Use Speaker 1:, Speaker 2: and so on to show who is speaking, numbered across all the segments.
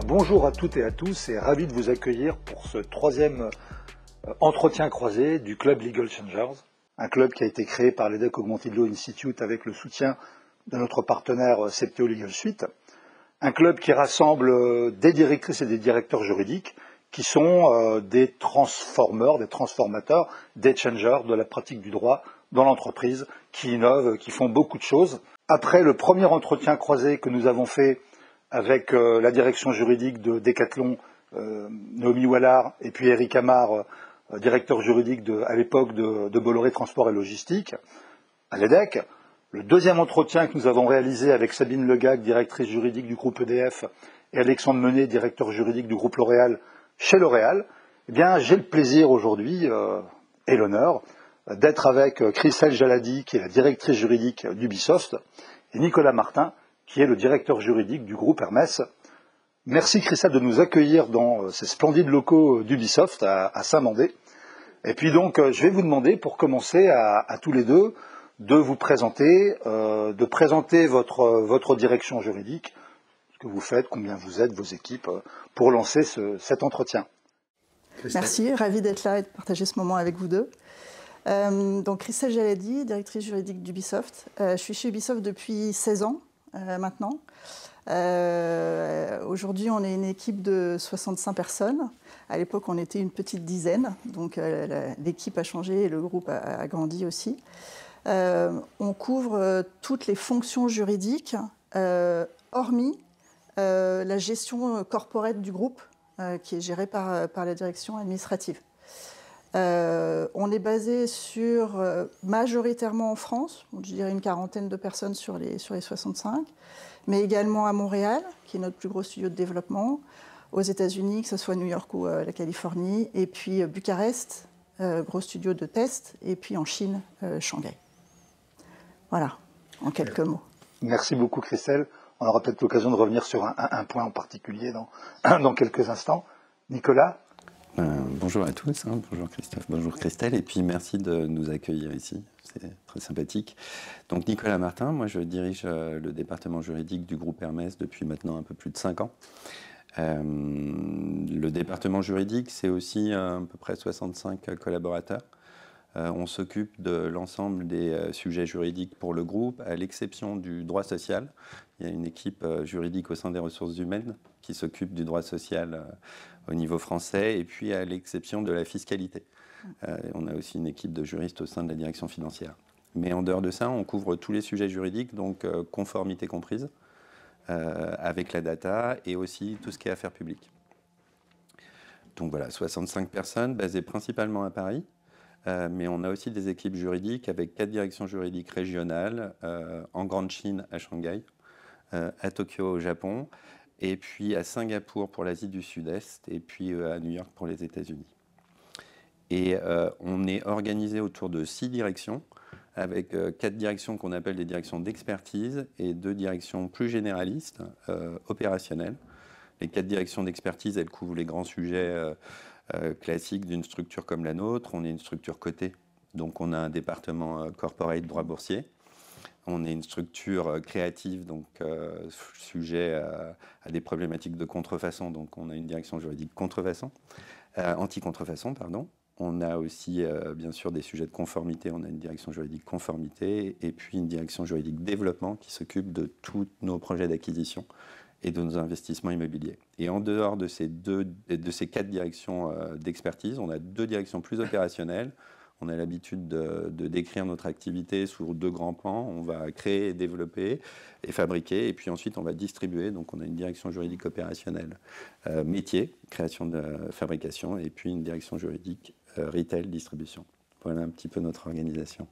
Speaker 1: Bonjour à toutes et à tous et ravi de vous accueillir pour ce troisième entretien croisé du Club Legal Changers, un club qui a été créé par l'EDEC Augmented Law Institute avec le soutien de notre partenaire Septéo Legal Suite, un club qui rassemble des directrices et des directeurs juridiques qui sont des transformeurs, des transformateurs, des changers de la pratique du droit dans l'entreprise, qui innovent, qui font beaucoup de choses. Après le premier entretien croisé que nous avons fait avec la direction juridique de Decathlon, Naomi Wallard, et puis Eric Amar, directeur juridique à l'époque de Bolloré Transport et Logistique, à l'EDEC. Le deuxième entretien que nous avons réalisé avec Sabine Legac, directrice juridique du groupe EDF, et Alexandre Menet, directeur juridique du groupe L'Oréal, chez L'Oréal, eh bien, j'ai le plaisir aujourd'hui et l'honneur d'être avec Christelle Jaladi, qui est la directrice juridique d'Ubisoft, et Nicolas Martin, qui est le directeur juridique du groupe Hermès. Merci Christelle de nous accueillir dans ces splendides locaux d'Ubisoft à Saint-Mandé. Et puis donc, je vais vous demander, pour commencer à tous les deux, de vous présenter, de présenter votre direction juridique, ce que vous faites, combien vous êtes, vos équipes, pour lancer cet entretien.
Speaker 2: Christelle. Merci, ravi d'être là et de partager ce moment avec vous deux. Donc Christelle Jaladi, directrice juridique d'Ubisoft. Je suis chez Ubisoft depuis 16 ans maintenant. Aujourd'hui, on est une équipe de 65 personnes. À l'époque, on était une petite dizaine. Donc l'équipe a changé et le groupe a grandi aussi. On couvre toutes les fonctions juridiques, hormis la gestion corporate du groupe, qui est gérée par la direction administrative. On est basé majoritairement en France, je dirais une quarantaine de personnes sur les 65, mais également à Montréal, qui est notre plus gros studio de développement, aux États-Unis, que ce soit New York ou la Californie, et puis Bucarest, gros studio de test, et puis en Chine, Shanghai. Voilà, en quelques mots.
Speaker 1: Merci beaucoup Christelle. On aura peut-être l'occasion de revenir sur un point en particulier dans quelques instants. Nicolas ?
Speaker 3: Bonjour à tous, bonjour Christophe, bonjour Christelle, et puis merci de nous accueillir ici, c'est très sympathique. Donc Nicolas Martin, moi je dirige le département juridique du groupe Hermès depuis maintenant un peu plus de 5 ans. Le département juridique, c'est aussi à peu près 65 collaborateurs. On s'occupe de l'ensemble des sujets juridiques pour le groupe, à l'exception du droit social. Il y a une équipe juridique au sein des ressources humaines qui s'occupe du droit social au niveau français, et puis à l'exception de la fiscalité. On a aussi une équipe de juristes au sein de la direction financière. Mais en dehors de ça, on couvre tous les sujets juridiques, donc conformité comprise, avec la data, et aussi tout ce qui est affaires publiques. Donc voilà, 65 personnes, basées principalement à Paris. Mais on a aussi des équipes juridiques avec 4 directions juridiques régionales, en Grande Chine à Shanghai, à Tokyo au Japon, et puis à Singapour pour l'Asie du Sud-Est, et puis à New York pour les États-Unis. Et on est organisé autour de 6 directions, avec 4 directions qu'on appelle des directions d'expertise et 2 directions plus généralistes, opérationnelles. Les 4 directions d'expertise, elles couvrent les grands sujets classique d'une structure comme la nôtre. On est une structure cotée, donc on a un département corporate droit boursier. On est une structure créative, donc sujet à des problématiques de contrefaçon, donc on a une direction juridique contrefaçon, anti-contrefaçon, pardon. On a aussi bien sûr des sujets de conformité, on a une direction juridique conformité, et puis une direction juridique développement qui s'occupe de tous nos projets d'acquisition et de nos investissements immobiliers. Et en dehors de ces 4 directions d'expertise, on a 2 directions plus opérationnelles. On a l'habitude de décrire notre activité sous 2 grands pans. On va créer, développer et fabriquer, et puis ensuite on va distribuer. Donc on a une direction juridique opérationnelle métier, création de fabrication, et puis une direction juridique retail, distribution. Voilà un petit peu notre organisation.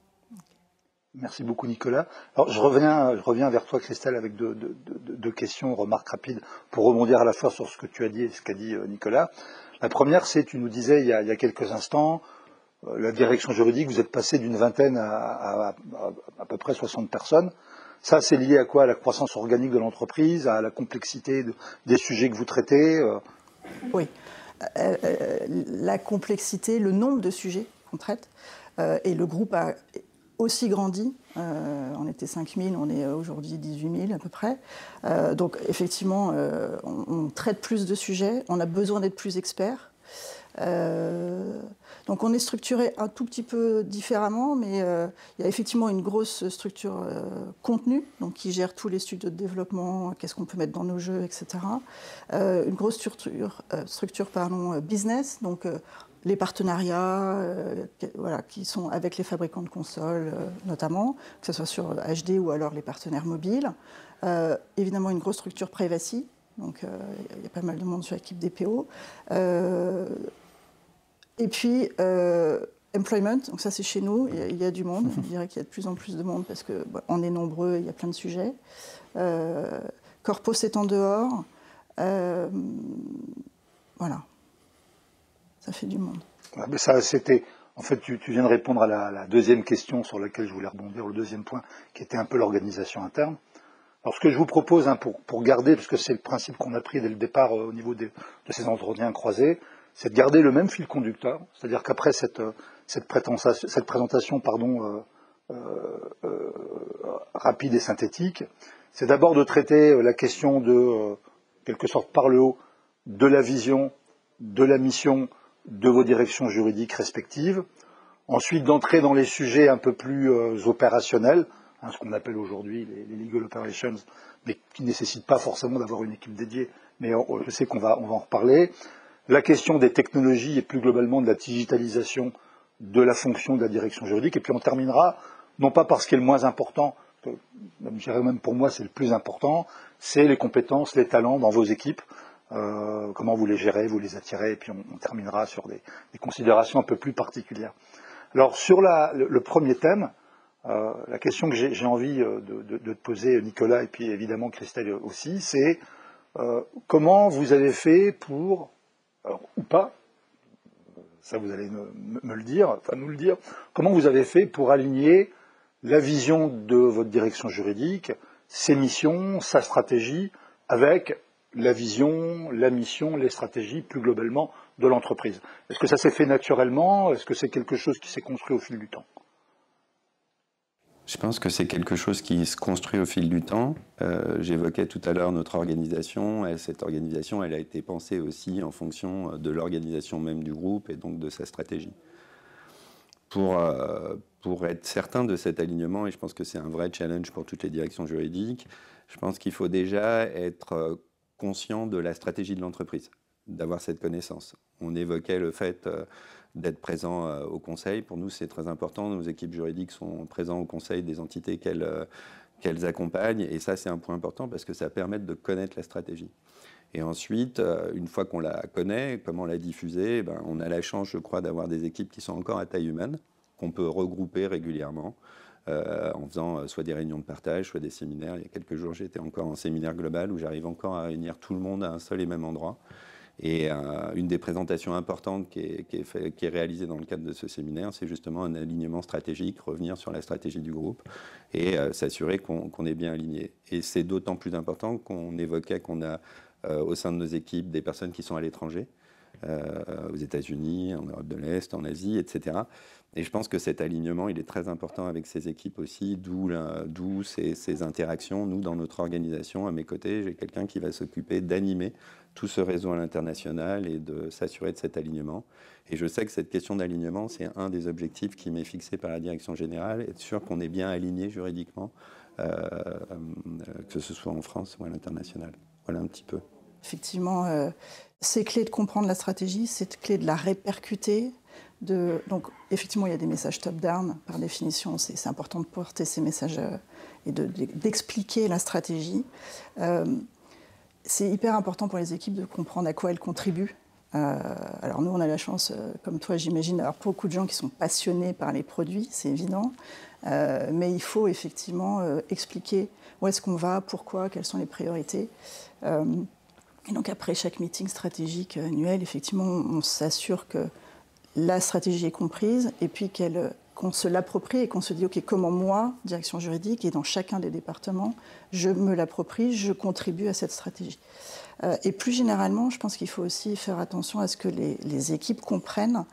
Speaker 1: Merci beaucoup Nicolas. Alors je reviens vers toi Christelle avec deux questions, remarques rapides pour rebondir à la fois sur ce que tu as dit et ce qu'a dit Nicolas. La première, c'est, tu nous disais il y a quelques instants, la direction juridique, vous êtes passé d'une vingtaine à peu près 60 personnes. Ça, c'est lié à quoi? À la croissance organique de l'entreprise, à la complexité des sujets que vous traitez
Speaker 2: Oui. La complexité, le nombre de sujets qu'on traite, et le groupe a aussi grandi. On était 5 000, on est aujourd'hui 18 000 à peu près. Donc effectivement, on traite plus de sujets, on a besoin d'être plus experts. Donc on est structuré un tout petit peu différemment, mais il y a effectivement une grosse structure contenu, donc qui gère tous les studios de développement, qu'est-ce qu'on peut mettre dans nos jeux, etc. Une grosse structure business, donc les partenariats voilà, qui sont avec les fabricants de consoles notamment, que ce soit sur HD ou alors les partenaires mobiles. Évidemment une grosse structure privacy, donc il y a pas mal de monde sur l'équipe DPO. Et puis, employment, donc ça c'est chez nous, il y a du monde. Je dirais qu'il y a de plus en plus de monde parce qu'on est nombreux, il y a plein de sujets. Corpo c'est en dehors. Voilà. Ça fait du monde.
Speaker 1: Ouais, mais ça, c'était... En fait, tu viens de répondre à la deuxième question sur laquelle je voulais rebondir, le deuxième point, qui était un peu l'organisation interne. Alors, ce que je vous propose, pour garder, parce que c'est le principe qu'on a pris dès le départ au niveau de ces entretiens croisés, c'est de garder le même fil conducteur, c'est-à-dire qu'après cette présentation rapide et synthétique, c'est d'abord de traiter la question de, quelque sorte par le haut, de la vision, de la mission, de vos directions juridiques respectives, ensuite d'entrer dans les sujets un peu plus opérationnels, ce qu'on appelle aujourd'hui les legal operations, mais qui ne nécessitent pas forcément d'avoir une équipe dédiée, mais je sais qu'on va en reparler. La question des technologies et plus globalement de la digitalisation de la fonction de la direction juridique. Et puis on terminera, non pas par ce qui est le moins important, je dirais même pour moi c'est le plus important, c'est les compétences, les talents dans vos équipes, comment vous les gérez, vous les attirez, et puis on terminera sur des considérations un peu plus particulières. Alors sur le premier thème, la question que j'ai envie de te poser, Nicolas, et puis évidemment Christelle aussi, c'est comment vous avez fait pour... Alors, ou pas, ça vous allez me le dire, enfin nous le dire, comment vous avez fait pour aligner la vision de votre direction juridique, ses missions, sa stratégie, avec la vision, la mission, les stratégies plus globalement de l'entreprise. Est-ce que ça s'est fait naturellement? Est-ce que c'est quelque chose qui s'est construit au fil du temps?
Speaker 3: Je pense que c'est quelque chose qui se construit au fil du temps. J'évoquais tout à l'heure notre organisation, et cette organisation, elle a été pensée aussi en fonction de l'organisation même du groupe et donc de sa stratégie. Pour être certain de cet alignement, et je pense que c'est un vrai challenge pour toutes les directions juridiques, je pense qu'il faut déjà être conscient de la stratégie de l'entreprise, d'avoir cette connaissance. On évoquait le fait d'être présent au conseil. Pour nous, c'est très important. Nos équipes juridiques sont présentes au conseil des entités qu'elles accompagnent. Et ça, c'est un point important parce que ça permet de connaître la stratégie. Et ensuite, une fois qu'on la connaît, comment la diffuser, on a la chance, je crois, d'avoir des équipes qui sont encore à taille humaine, qu'on peut regrouper régulièrement en faisant soit des réunions de partage, soit des séminaires. Il y a quelques jours, j'étais encore en séminaire global où j'arrive encore à réunir tout le monde à un seul et même endroit. Et une des présentations importantes qui est réalisée dans le cadre de ce séminaire, c'est justement un alignement stratégique, revenir sur la stratégie du groupe et s'assurer qu'on est bien aligné. Et c'est d'autant plus important qu'on évoquait qu'on a au sein de nos équipes des personnes qui sont à l'étranger, aux États-Unis, en Europe de l'Est, en Asie, etc. Et je pense que cet alignement, il est très important avec ces équipes aussi, d'où ces interactions. Nous, dans notre organisation, à mes côtés, j'ai quelqu'un qui va s'occuper d'animer tout ce réseau à l'international et de s'assurer de cet alignement. Et je sais que cette question d'alignement, c'est un des objectifs qui m'est fixé par la direction générale, être sûr qu'on est bien aligné juridiquement, que ce soit en France ou à l'international. Voilà un petit peu.
Speaker 2: Effectivement, c'est clé de comprendre la stratégie, c'est clé de la répercuter. Donc, effectivement, il y a des messages top-down, par définition, c'est important de porter ces messages et d'expliquer la stratégie. C'est hyper important pour les équipes de comprendre à quoi elles contribuent. Alors nous, on a la chance, comme toi, j'imagine, d'avoir beaucoup de gens qui sont passionnés par les produits, c'est évident. Mais il faut effectivement expliquer où est-ce qu'on va, pourquoi, quelles sont les priorités. Et donc après chaque meeting stratégique annuel, effectivement, on s'assure que la stratégie est comprise et puis qu'on se l'approprie et qu'on se dit « Ok, comment moi, direction juridique, et dans chacun des départements, je me l'approprie, je contribue à cette stratégie ». Et plus généralement, je pense qu'il faut aussi faire attention à ce que les équipes comprennent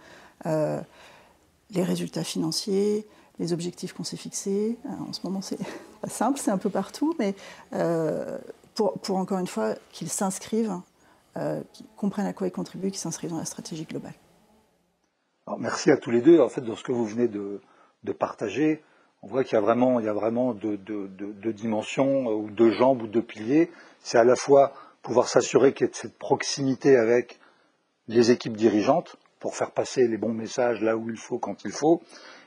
Speaker 2: les résultats financiers, les objectifs qu'on s'est fixés. En ce moment, c'est pas simple, c'est un peu partout, mais pour encore une fois, qu'ils s'inscrivent, qu'ils comprennent à quoi ils contribuent, qu'ils s'inscrivent dans la stratégie globale.
Speaker 1: Alors, merci à tous les deux. En fait, dans ce que vous venez de partager, on voit qu'il y a vraiment deux dimensions, ou deux jambes, ou deux piliers. C'est à la fois pouvoir s'assurer qu'il y ait cette proximité avec les équipes dirigeantes pour faire passer les bons messages là où il faut, quand il faut.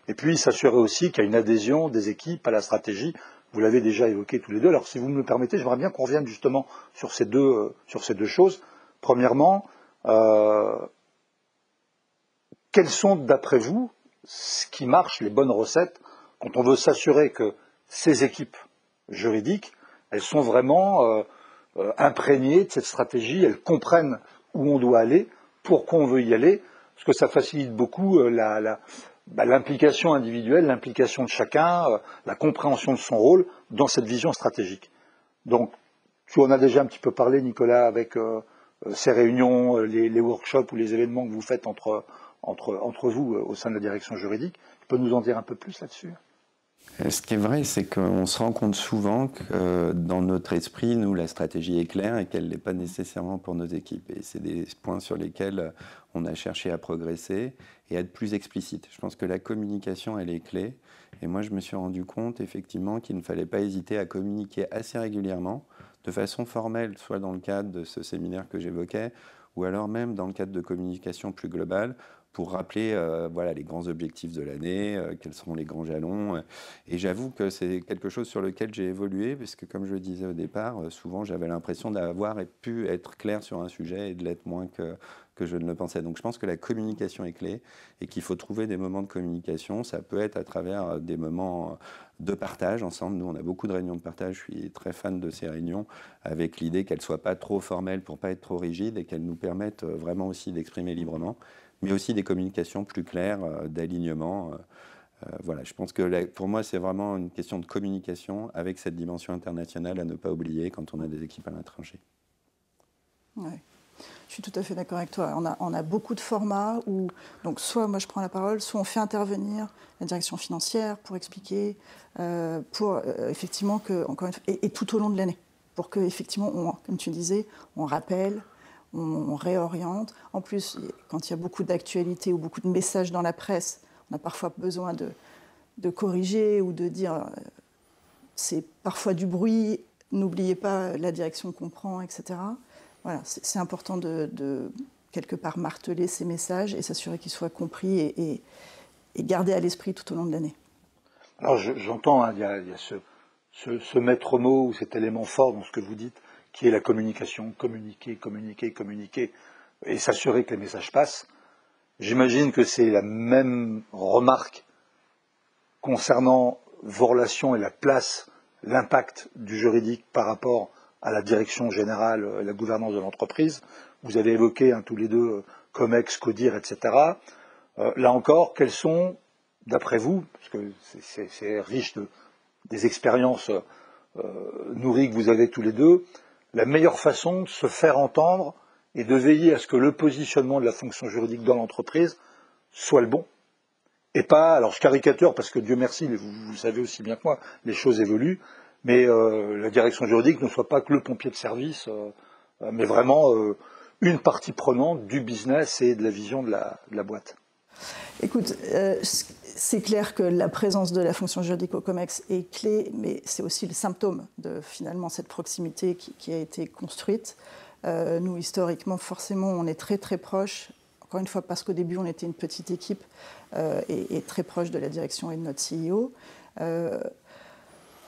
Speaker 1: Et puis s'assurer aussi qu'il y a une adhésion des équipes à la stratégie. Vous l'avez déjà évoqué tous les deux. Alors si vous me le permettez, j'aimerais bien qu'on revienne justement sur ces deux choses. Premièrement, quelles sont d'après vous ce qui marche, les bonnes recettes, quand on veut s'assurer que ces équipes juridiques, elles sont vraiment imprégnées de cette stratégie, elles comprennent où on doit aller, pourquoi on veut y aller, parce que ça facilite beaucoup l'implication individuelle, l'implication de chacun, la compréhension de son rôle dans cette vision stratégique. Donc, tu en as déjà un petit peu parlé, Nicolas, avec ces réunions, les workshops ou les événements que vous faites entre vous au sein de la direction juridique. Tu peux nous en dire un peu plus là-dessus ?
Speaker 3: Ce qui est vrai, c'est qu'on se rend compte souvent que dans notre esprit, nous, la stratégie est claire et qu'elle n'est pas nécessairement pour nos équipes. Et c'est des points sur lesquels on a cherché à progresser et à être plus explicite. Je pense que la communication, elle est clé. Et moi, je me suis rendu compte, effectivement, qu'il ne fallait pas hésiter à communiquer assez régulièrement, de façon formelle, soit dans le cadre de ce séminaire que j'évoquais, ou alors même dans le cadre de communication plus globale, pour rappeler les grands objectifs de l'année, quels seront les grands jalons. Et j'avoue que c'est quelque chose sur lequel j'ai évolué, puisque comme je le disais au départ, souvent j'avais l'impression d'avoir pu être clair sur un sujet et de l'être moins que je ne le pensais. Donc je pense que la communication est clé et qu'il faut trouver des moments de communication. Ça peut être à travers des moments de partage ensemble. Nous, on a beaucoup de réunions de partage. Je suis très fan de ces réunions avec l'idée qu'elles ne soient pas trop formelles pour ne pas être trop rigides et qu'elles nous permettent vraiment aussi d'exprimer librement, mais aussi des communications plus claires, d'alignement. Voilà, je pense que pour moi, c'est vraiment une question de communication avec cette dimension internationale à ne pas oublier quand on a des équipes à l'étranger.
Speaker 2: Ouais. Je suis tout à fait d'accord avec toi. On a beaucoup de formats où, donc, soit moi je prends la parole, soit on fait intervenir la direction financière pour expliquer, effectivement que, encore une fois, et tout au long de l'année, pour que effectivement, comme tu disais, on rappelle, on réoriente. En plus, quand il y a beaucoup d'actualités ou beaucoup de messages dans la presse, on a parfois besoin de corriger ou de dire c'est parfois du bruit, n'oubliez pas la direction qu'on prend, etc. Voilà, c'est important de quelque part marteler ces messages et s'assurer qu'ils soient compris et gardés à l'esprit tout au long de l'année.
Speaker 1: Alors j'entends, hein, il y a ce maître mot ou cet élément fort dans ce que vous dites, qui est la communication, communiquer, et s'assurer que les messages passent. J'imagine que c'est la même remarque concernant vos relations et la place, l'impact du juridique par rapport à la direction générale et la gouvernance de l'entreprise. Vous avez évoqué tous les deux COMEX, CODIR, etc. Là encore, quels sont, d'après vous, parce que c'est riche des expériences nourries que vous avez tous les deux, la meilleure façon de se faire entendre et de veiller à ce que le positionnement de la fonction juridique dans l'entreprise soit le bon, et pas, alors je caricature parce que Dieu merci, vous le savez aussi bien que moi, les choses évoluent, mais la direction juridique ne soit pas que le pompier de service, mais vraiment une partie prenante du business et de la vision de la boîte.
Speaker 2: Écoute, c'est clair que la présence de la fonction juridique au COMEX est clé, mais c'est aussi le symptôme de finalement cette proximité qui a été construite. Nous, historiquement, forcément, on est très très proches, encore une fois parce qu'au début, on était une petite équipe et très proche de la direction et de notre CEO.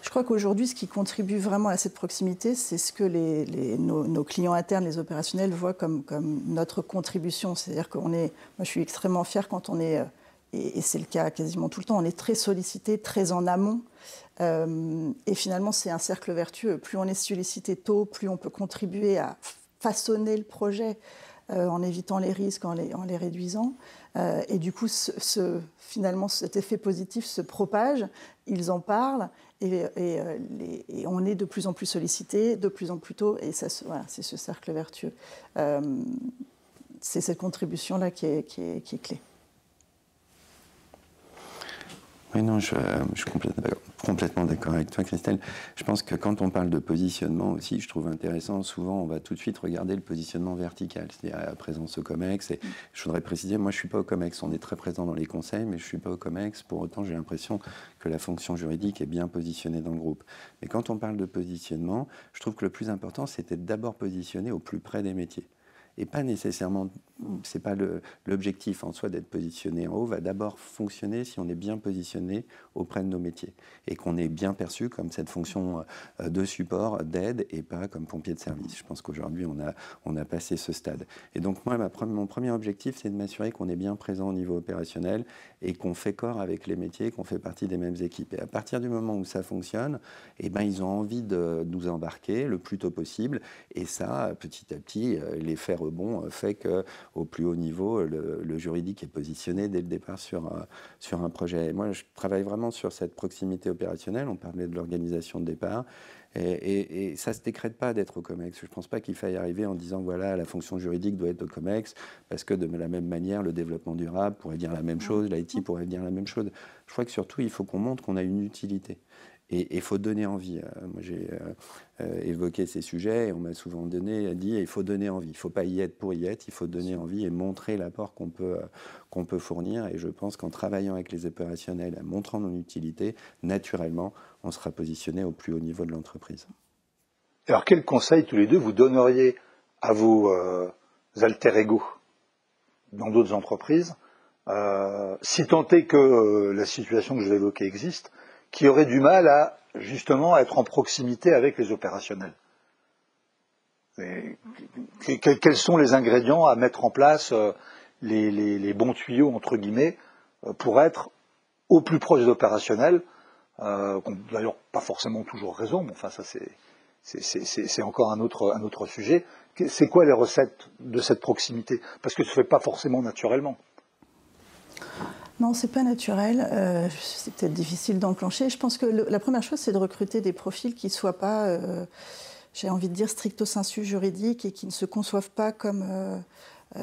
Speaker 2: Je crois qu'aujourd'hui, ce qui contribue vraiment à cette proximité, c'est ce que nos clients internes, les opérationnels, voient comme notre contribution. C'est-à-dire moi, je suis extrêmement fière quand on est, et c'est le cas quasiment tout le temps, on est très sollicité, très en amont. Et finalement, c'est un cercle vertueux. Plus on est sollicité tôt, plus on peut contribuer à façonner le projet en évitant les risques, en les réduisant. Et du coup, finalement, cet effet positif se propage, ils en parlent, et on est de plus en plus sollicité, de plus en plus tôt, et voilà, c'est ce cercle vertueux. C'est cette contribution-là qui est clé.
Speaker 3: Oui, non, je suis complètement d'accord avec toi, Christelle. Je pense que quand on parle de positionnement aussi, je trouve intéressant, souvent on va tout de suite regarder le positionnement vertical, c'est-à-dire la présence au COMEX. Et je voudrais préciser, moi je ne suis pas au COMEX, on est très présent dans les conseils, mais je ne suis pas au COMEX. Pour autant, j'ai l'impression que la fonction juridique est bien positionnée dans le groupe. Mais quand on parle de positionnement, je trouve que le plus important, c'était d'abord positionner au plus près des métiers. Et pas nécessairement, c'est pas l'objectif en soi d'être positionné en haut, va d'abord fonctionner si on est bien positionné auprès de nos métiers et qu'on est bien perçu comme cette fonction de support, d'aide et pas comme pompier de service. Je pense qu'aujourd'hui on a passé ce stade. Et donc moi, mon premier objectif, c'est de m'assurer qu'on est bien présent au niveau opérationnel et qu'on fait corps avec les métiers, qu'on fait partie des mêmes équipes. Et à partir du moment où ça fonctionne, eh ben, ils ont envie de nous embarquer le plus tôt possible. Et ça, petit à petit, l'effet rebond fait qu'au plus haut niveau, le juridique est positionné dès le départ sur un projet. Et moi, je travaille vraiment sur cette proximité opérationnelle. On parlait de l'organisation de départ. Et ça ne se décrète pas d'être au COMEX. Je ne pense pas qu'il faille arriver en disant voilà, la fonction juridique doit être au COMEX, parce que de la même manière, le développement durable pourrait dire la même chose, l'IT pourrait dire la même chose. Je crois que surtout, il faut qu'on montre qu'on a une utilité. Et il faut donner envie. Moi, j'ai évoqué ces sujets et on m'a souvent dit il faut donner envie. Il ne faut pas y être pour y être, il faut donner envie et montrer l'apport qu'on peut fournir. Et je pense qu'en travaillant avec les opérationnels, en montrant nos utilités, naturellement, on sera positionné au plus haut niveau de l'entreprise.
Speaker 1: Alors, quel conseil tous les deux vous donneriez à vos alter ego dans d'autres entreprises, si tant est que la situation que je vais évoquer existe, qui aurait du mal à justement être en proximité avec les opérationnels? Quels sont les ingrédients à mettre en place, les bons tuyaux entre guillemets, pour être au plus proche des opérationnels, d'ailleurs pas forcément toujours raison, mais enfin ça c'est encore un autre sujet. C'est quoi les recettes de cette proximité? Parce que ça ne se fait pas forcément naturellement.
Speaker 2: Non, c'est pas naturel. C'est peut-être difficile d'enclencher. Je pense que la première chose, c'est de recruter des profils qui ne soient pas, j'ai envie de dire, stricto sensu juridiques et qui ne se conçoivent pas comme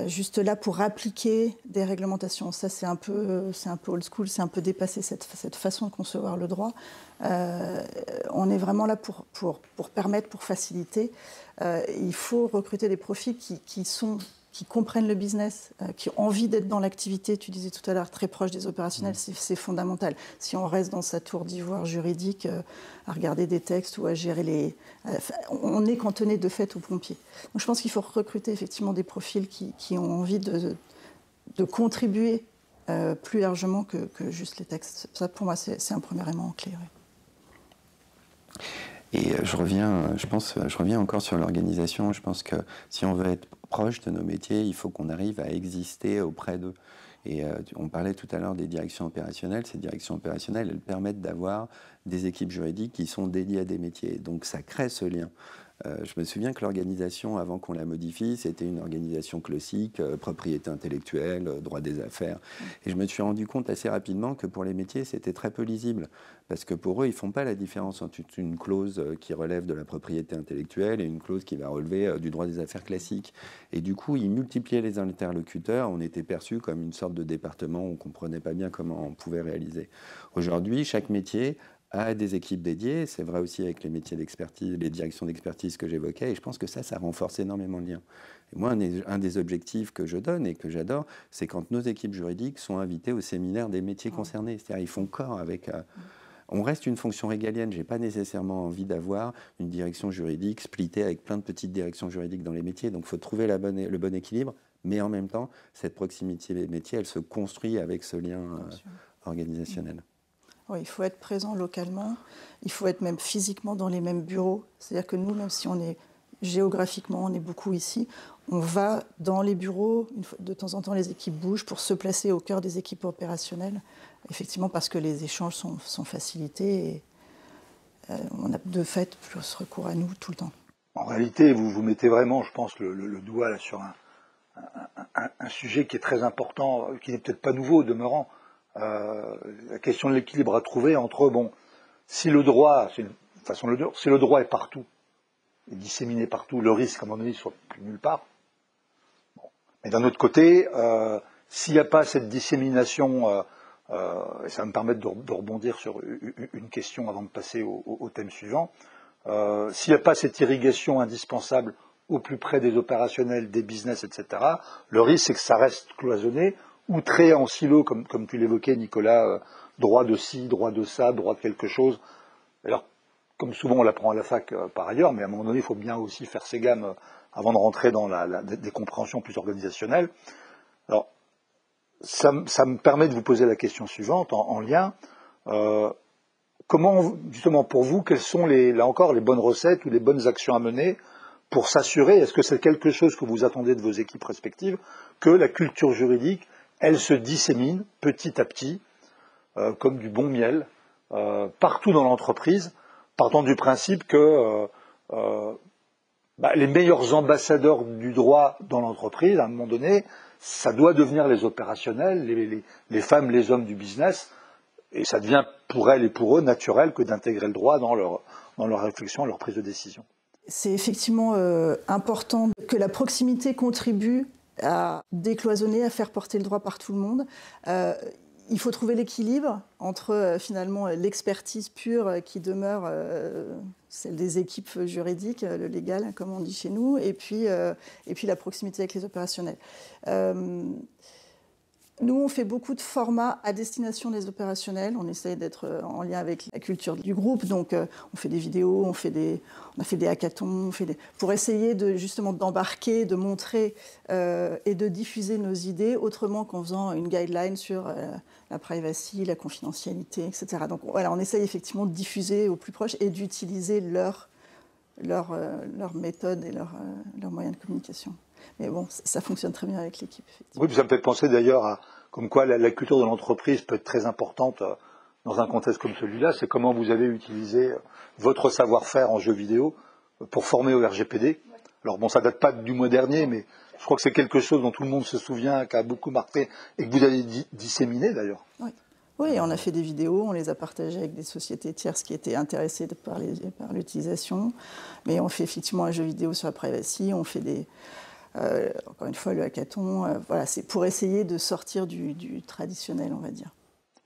Speaker 2: juste là pour appliquer des réglementations. Ça, c'est un peu old school, c'est un peu dépassé cette façon de concevoir le droit. On est vraiment là pour permettre, pour faciliter. Il faut recruter des profils qui comprennent le business, qui ont envie d'être dans l'activité, tu disais tout à l'heure, très proche des opérationnels, c'est fondamental. Si on reste dans sa tour d'ivoire juridique, à regarder des textes ou à gérer on est cantonné de fait aux pompiers. Donc je pense qu'il faut recruter effectivement des profils qui ont envie de contribuer plus largement que juste les textes. Ça, pour moi, c'est un premier élément clé. Oui.
Speaker 3: Et je reviens encore sur l'organisation. Je pense que si on veut être proche de nos métiers, il faut qu'on arrive à exister auprès d'eux. Et on parlait tout à l'heure des directions opérationnelles. Ces directions opérationnelles, elles permettent d'avoir des équipes juridiques qui sont dédiées à des métiers. Donc ça crée ce lien. Je me souviens que l'organisation, avant qu'on la modifie, c'était une organisation classique, propriété intellectuelle, droit des affaires. Et je me suis rendu compte assez rapidement que pour les métiers, c'était très peu lisible. Parce que pour eux, ils ne font pas la différence entre une clause qui relève de la propriété intellectuelle et une clause qui va relever du droit des affaires classique. Et du coup, ils multipliaient les interlocuteurs. On était perçus comme une sorte de département où on ne comprenait pas bien comment on pouvait réaliser. Aujourd'hui, chaque métier a des équipes dédiées. C'est vrai aussi avec les métiers d'expertise, les directions d'expertise que j'évoquais. Et je pense que ça renforce énormément le lien. Et moi, un des objectifs que je donne et que j'adore, c'est quand nos équipes juridiques sont invitées au séminaire des métiers concernés. C'est-à-dire ils font corps avec... On reste une fonction régalienne. Je n'ai pas nécessairement envie d'avoir une direction juridique splittée avec plein de petites directions juridiques dans les métiers. Donc il faut trouver le bon équilibre. Mais en même temps, cette proximité des métiers, elle se construit avec ce lien organisationnel.
Speaker 2: Oui, il faut être présent localement, il faut être même physiquement dans les mêmes bureaux. C'est-à-dire que nous, même si on est géographiquement, on est beaucoup ici, on va dans les bureaux, de temps en temps les équipes bougent pour se placer au cœur des équipes opérationnelles, effectivement parce que les échanges sont facilités et on a de fait plus recours à nous tout le temps.
Speaker 1: En réalité, vous mettez vraiment, je pense, le doigt là, sur un sujet qui est très important, qui n'est peut-être pas nouveau au demeurant. La question de l'équilibre à trouver entre, si le droit, c'est une façon de le dire, si le droit est partout, est disséminé partout, le risque, à un moment donné, soit plus nulle part. Mais d'un autre côté, s'il n'y a pas cette dissémination Et ça va me permettre de rebondir sur une question avant de passer au thème suivant. S'il n'y a pas cette irrigation indispensable au plus près des opérationnels, des business, etc., le risque, c'est que ça reste cloisonné ou très en silo, comme tu l'évoquais, Nicolas, droit de ci, droit de ça, droit de quelque chose. Alors, comme souvent on l'apprend à la fac par ailleurs, mais à un moment donné, il faut bien aussi faire ses gammes avant de rentrer dans des compréhensions plus organisationnelles. Alors, ça me permet de vous poser la question suivante en lien. Comment, justement, pour vous, quelles sont là encore les bonnes recettes ou les bonnes actions à mener pour s'assurer, est-ce que c'est quelque chose que vous attendez de vos équipes respectives, que la culture juridique, elle se dissémine petit à petit, comme du bon miel, partout dans l'entreprise, partant du principe que les meilleurs ambassadeurs du droit dans l'entreprise, à un moment donné, ça doit devenir les opérationnels, les femmes, les hommes du business, et ça devient pour elles et pour eux naturel que d'intégrer le droit dans leur réflexion, leur prise de décision.
Speaker 2: C'est effectivement important que la proximité contribue à décloisonner, à faire porter le droit par tout le monde. Il faut trouver l'équilibre entre finalement l'expertise pure qui demeure celle des équipes juridiques, le légal comme on dit chez nous, et puis la proximité avec les opérationnels. Nous, on fait beaucoup de formats à destination des opérationnels. On essaye d'être en lien avec la culture du groupe. Donc, on fait des vidéos, on a fait des hackathons, pour essayer justement d'embarquer, de montrer et de diffuser nos idées autrement qu'en faisant une guideline sur la privacy, la confidentialité, etc. Donc, voilà, on essaye effectivement de diffuser au plus proche et d'utiliser leurs méthodes et leurs moyens de communication. Mais bon, ça fonctionne très bien avec l'équipe.
Speaker 1: Oui, puis ça me fait penser d'ailleurs à comme quoi la culture de l'entreprise peut être très importante dans un contexte comme celui-là. C'est comment vous avez utilisé votre savoir-faire en jeu vidéo pour former au RGPD. Alors bon, ça date pas du mois dernier, mais je crois que c'est quelque chose dont tout le monde se souvient, qui a beaucoup marqué et que vous avez disséminé d'ailleurs.
Speaker 2: Oui, on a fait des vidéos, on les a partagées avec des sociétés tierces qui étaient intéressées par l'utilisation. Mais on fait effectivement un jeu vidéo sur la privacy, on fait encore une fois, le hackathon, voilà, c'est pour essayer de sortir du traditionnel, on va dire.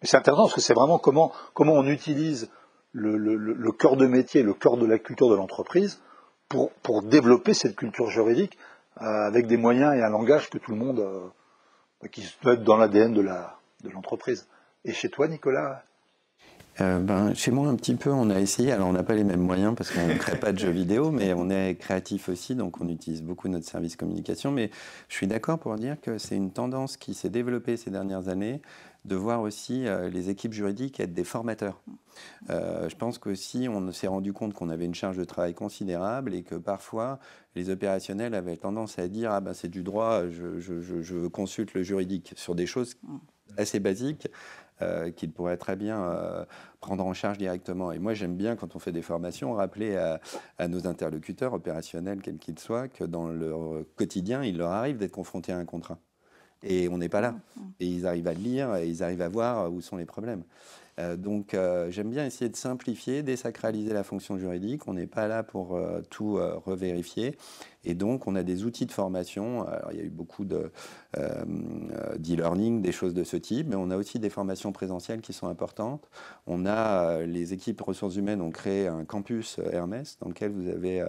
Speaker 1: Mais c'est intéressant parce que c'est vraiment comment on utilise le cœur de métier, le cœur de la culture de l'entreprise pour développer cette culture juridique avec des moyens et un langage que tout le monde, qui doit être dans l'ADN de l'entreprise. Et chez toi, Nicolas ?
Speaker 3: Chez moi, un petit peu, on a essayé. Alors, on n'a pas les mêmes moyens parce qu'on ne crée pas de jeux vidéo, mais on est créatif aussi, donc on utilise beaucoup notre service communication. Mais je suis d'accord pour dire que c'est une tendance qui s'est développée ces dernières années, de voir aussi les équipes juridiques être des formateurs. Je pense qu'aussi, on s'est rendu compte qu'on avait une charge de travail considérable et que parfois, les opérationnels avaient tendance à dire « Ah ben, c'est du droit, je consulte le juridique » sur des choses assez basiques. Qu'ils pourraient très bien prendre en charge directement. Et moi, j'aime bien, quand on fait des formations, rappeler à nos interlocuteurs opérationnels, quels qu'ils soient, que dans leur quotidien, il leur arrive d'être confrontés à un contrat. Et on n'est pas là. Et ils arrivent à le lire, et ils arrivent à voir où sont les problèmes. Donc, j'aime bien essayer de simplifier, désacraliser la fonction juridique. On n'est pas là pour tout revérifier. Et donc, on a des outils de formation. Alors, il y a eu beaucoup d'e-learning, des choses de ce type, mais on a aussi des formations présentielles qui sont importantes. On a, les équipes ressources humaines ont créé un campus Hermès, dans lequel vous avez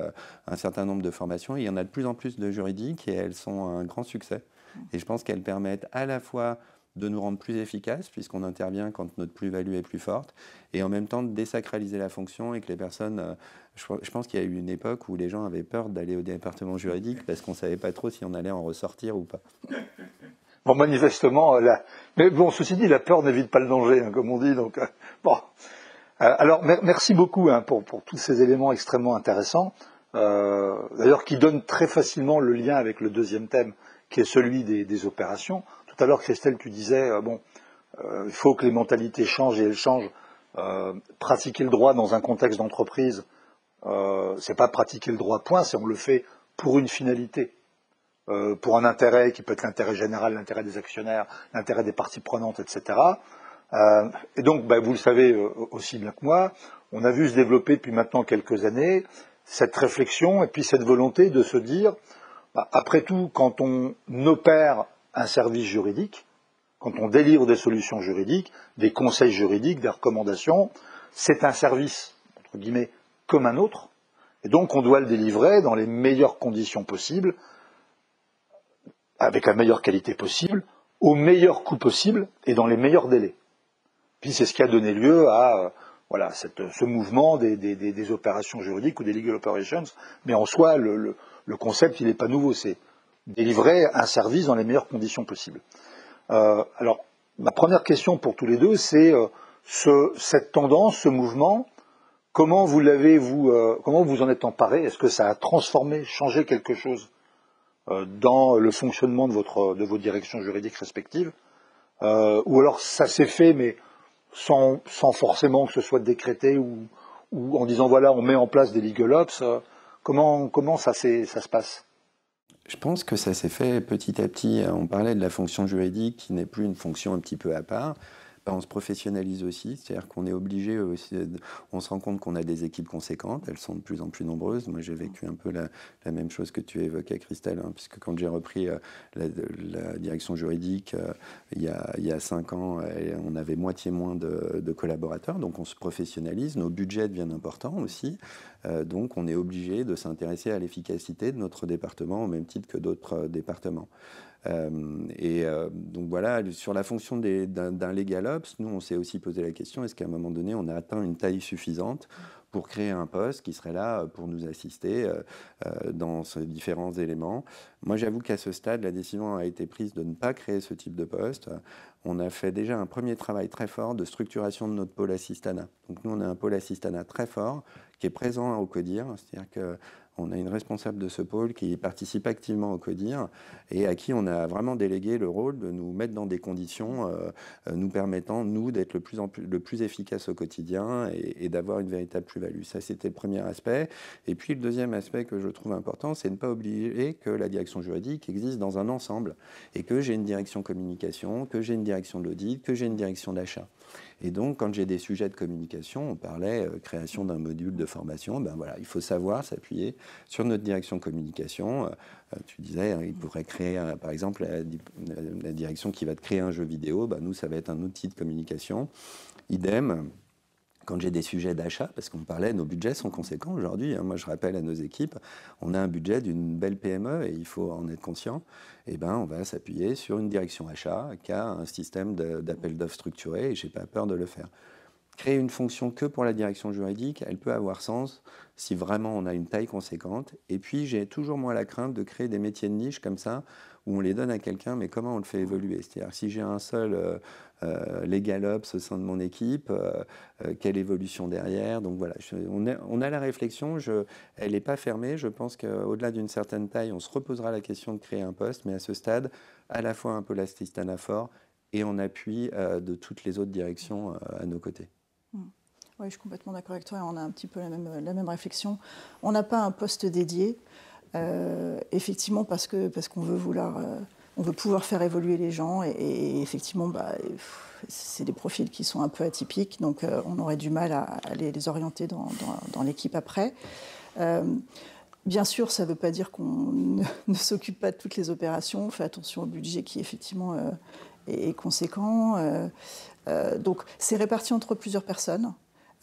Speaker 3: un certain nombre de formations. Il y en a de plus en plus de juridiques, et elles sont un grand succès. Et je pense qu'elles permettent à la fois de nous rendre plus efficaces, puisqu'on intervient quand notre plus-value est plus forte, et en même temps de désacraliser la fonction et que les personnes... Je pense qu'il y a eu une époque où les gens avaient peur d'aller au département juridique parce qu'on ne savait pas trop si on allait en ressortir ou pas.
Speaker 1: Bon, manifestement, mais bon, ceci dit, la peur n'évite pas le danger, hein, comme on dit. Donc, bon. Alors, merci beaucoup pour tous ces éléments extrêmement intéressants, d'ailleurs qui donnent très facilement le lien avec le deuxième thème, qui est celui des opérations. Tout à l'heure, Christelle, tu disais, il faut que les mentalités changent et elles changent. Pratiquer le droit dans un contexte d'entreprise, c'est pas pratiquer le droit point, c'est on le fait pour une finalité, pour un intérêt qui peut être l'intérêt général, l'intérêt des actionnaires, l'intérêt des parties prenantes, etc. Et donc, vous le savez aussi bien que moi, on a vu se développer depuis maintenant quelques années cette réflexion et puis cette volonté de se dire, après tout, quand on opère un service juridique, Quand on délivre des solutions juridiques, des conseils juridiques, des recommandations, c'est un service, entre guillemets, comme un autre. Et donc, on doit le délivrer dans les meilleures conditions possibles, avec la meilleure qualité possible, au meilleur coût possible et dans les meilleurs délais. Puis c'est ce qui a donné lieu à voilà, ce mouvement des opérations juridiques ou des legal operations. Mais en soi, le concept, il n'est pas nouveau. C'est délivrer un service dans les meilleures conditions possibles. Alors, ma première question pour tous les deux, c'est cette tendance, ce mouvement, comment vous en êtes emparé? Est-ce que ça a transformé, changé quelque chose dans le fonctionnement de vos directions juridiques respectives, ou alors ça s'est fait, mais sans forcément que ce soit décrété ou en disant voilà, on met en place des legal ops. Comment ça se passe?
Speaker 3: Je pense que ça s'est fait petit à petit. On parlait de la fonction juridique qui n'est plus une fonction un petit peu à part. On se professionnalise aussi, c'est-à-dire qu'on est obligé aussi, on se rend compte qu'on a des équipes conséquentes, elles sont de plus en plus nombreuses. Moi, j'ai vécu un peu la même chose que tu évoquais, Christelle, hein, puisque quand j'ai repris la direction juridique il y a 5 ans, on avait moitié moins de collaborateurs, donc on se professionnalise, nos budgets deviennent importants aussi, donc on est obligé de s'intéresser à l'efficacité de notre département au même titre que d'autres départements. Donc voilà, sur la fonction d'un Legal Ops, nous on s'est aussi posé la question, est-ce qu'à un moment donné on a atteint une taille suffisante pour créer un poste qui serait là pour nous assister dans ces différents éléments. Moi j'avoue qu'à ce stade, la décision a été prise de ne pas créer ce type de poste. On a fait déjà un premier travail très fort de structuration de notre pôle Assistana. Donc nous on a un pôle Assistana très fort qui est présent au CODIR, c'est-à-dire que on a une responsable de ce pôle qui participe activement au CODIR et à qui on a vraiment délégué le rôle de nous mettre dans des conditions nous permettant, nous, d'être le plus efficace au quotidien et d'avoir une véritable plus-value. Ça, c'était le premier aspect. Et puis, le deuxième aspect que je trouve important, c'est de ne pas oublier que la direction juridique existe dans un ensemble et que j'ai une direction communication, que j'ai une direction de l'audit, que j'ai une direction d'achat. Et donc, quand j'ai des sujets de communication, on parlait création d'un module de formation, ben voilà, il faut savoir s'appuyer sur notre direction communication. Tu disais, il pourrait créer, par exemple, la direction qui va te créer un jeu vidéo, ben nous, ça va être un outil de communication. Idem. Quand j'ai des sujets d'achat, parce qu'on parlait, nos budgets sont conséquents aujourd'hui. Moi, je rappelle à nos équipes, on a un budget d'une belle PME et il faut en être conscient. Et ben, on va s'appuyer sur une direction achat qui a un système d'appel d'offres structuré et je n'ai pas peur de le faire. Créer une fonction que pour la direction juridique, elle peut avoir sens si vraiment on a une taille conséquente. Et puis, j'ai toujours moins la crainte de créer des métiers de niche comme ça, où on les donne à quelqu'un, mais comment on le fait évoluer? C'est-à-dire, si j'ai un seul Legal Ops au sein de mon équipe, quelle évolution derrière? Donc voilà, on a la réflexion, elle n'est pas fermée. Je pense qu'au-delà d'une certaine taille, on se reposera la question de créer un poste, mais à ce stade, à la fois un peu l'assistana fort et en appui de toutes les autres directions à nos côtés.
Speaker 2: Oui, je suis complètement d'accord avec toi. On a un petit peu la même réflexion. On n'a pas un poste dédié, effectivement, parce qu'on veut pouvoir faire évoluer les gens. Et effectivement, c'est des profils qui sont un peu atypiques, donc on aurait du mal à les orienter dans l'équipe après. Bien sûr, ça ne veut pas dire qu'on ne s'occupe pas de toutes les opérations. On fait attention au budget qui, effectivement, est conséquent. Donc, c'est réparti entre plusieurs personnes.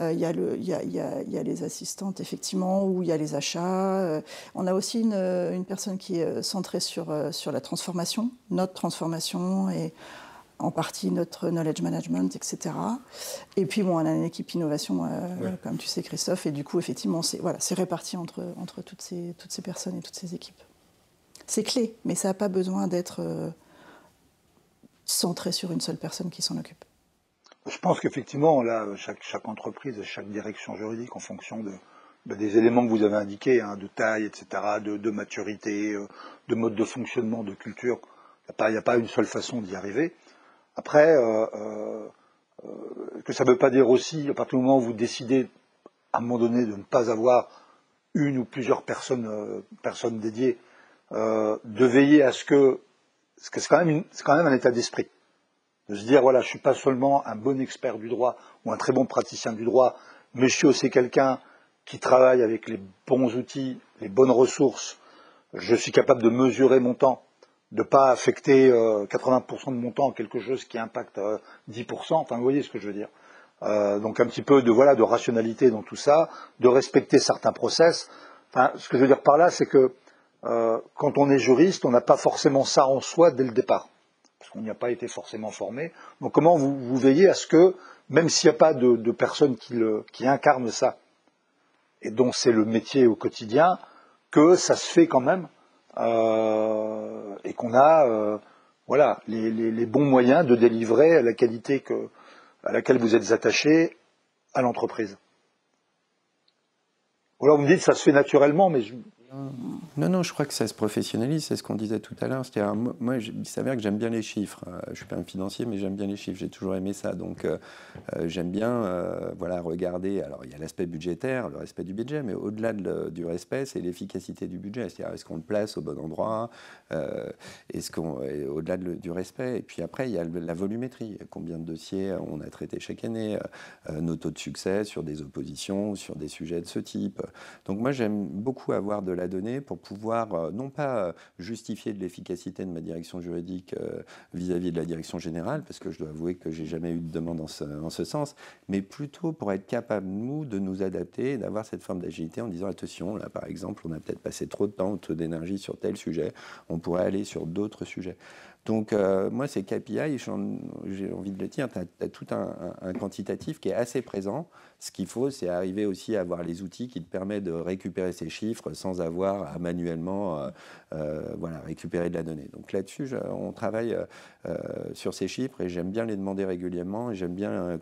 Speaker 2: Il y a les assistantes, effectivement, où il y a les achats. On a aussi une personne qui est centrée sur la transformation, notre transformation et en partie notre knowledge management, etc. Et puis, on a une équipe innovation, comme tu sais, Christophe, et du coup, effectivement, c'est réparti entre toutes ces personnes et toutes ces équipes. C'est clé, mais ça n'a pas besoin d'être centré sur une seule personne qui s'en occupe.
Speaker 1: Je pense qu'effectivement, là, chaque entreprise, chaque direction juridique, en fonction des éléments que vous avez indiqués, hein, de taille, etc., de maturité, de mode de fonctionnement, de culture, il n'y a pas une seule façon d'y arriver. Après, que ça ne veut pas dire aussi, à partir du moment où vous décidez, à un moment donné, de ne pas avoir une ou plusieurs personnes dédiées, de veiller à ce que c'est quand même un état d'esprit. De se dire, voilà, je ne suis pas seulement un bon expert du droit ou un très bon praticien du droit, mais je suis aussi quelqu'un qui travaille avec les bons outils, les bonnes ressources. Je suis capable de mesurer mon temps de pas affecter 80% de mon temps à quelque chose qui impacte 10%. Enfin, vous voyez ce que je veux dire. Donc un petit peu de rationalité dans tout ça, de respecter certains process. Enfin, ce que je veux dire par là, c'est que quand on est juriste, on n'a pas forcément ça en soi dès le départ, parce qu'on n'y a pas été forcément formé. Donc comment vous veillez à ce que, même s'il n'y a pas de personnes qui incarnent ça, et dont c'est le métier au quotidien, que ça se fait quand même, et qu'on a les bons moyens de délivrer à la qualité à laquelle vous êtes attaché à l'entreprise. Ou alors vous me dites ça se fait naturellement, mais
Speaker 3: Non, je crois que ça se professionnalise, c'est ce qu'on disait tout à l'heure. C'est-à-dire, moi, il s'avère que j'aime bien les chiffres. Je ne suis pas un financier, mais j'aime bien les chiffres. J'ai toujours aimé ça. Donc, j'aime bien regarder. Alors, il y a l'aspect budgétaire, le respect du budget, mais au-delà du respect, c'est l'efficacité du budget. C'est-à-dire, est-ce qu'on le place au bon endroit, au-delà du respect. Et puis après, il y a la volumétrie. Combien de dossiers on a traités chaque année, nos taux de succès sur des oppositions, sur des sujets de ce type. Donc, moi, j'aime beaucoup avoir de la donnée pour pouvoir, non pas justifier de l'efficacité de ma direction juridique vis-à-vis de la direction générale, parce que je dois avouer que j'ai jamais eu de demande en ce sens, mais plutôt pour être capable, nous, de nous adapter et d'avoir cette forme d'agilité en disant, attention, là, par exemple, on a peut-être passé trop de temps ou trop d'énergie sur tel sujet, on pourrait aller sur d'autres sujets. Donc, moi, ces KPI, j'ai envie de le dire, tu as tout un quantitatif qui est assez présent. Ce qu'il faut, c'est arriver aussi à avoir les outils qui te permettent de récupérer ces chiffres sans avoir à manuellement récupérer de la donnée. Donc là-dessus, on travaille sur ces chiffres et j'aime bien les demander régulièrement et j'aime bien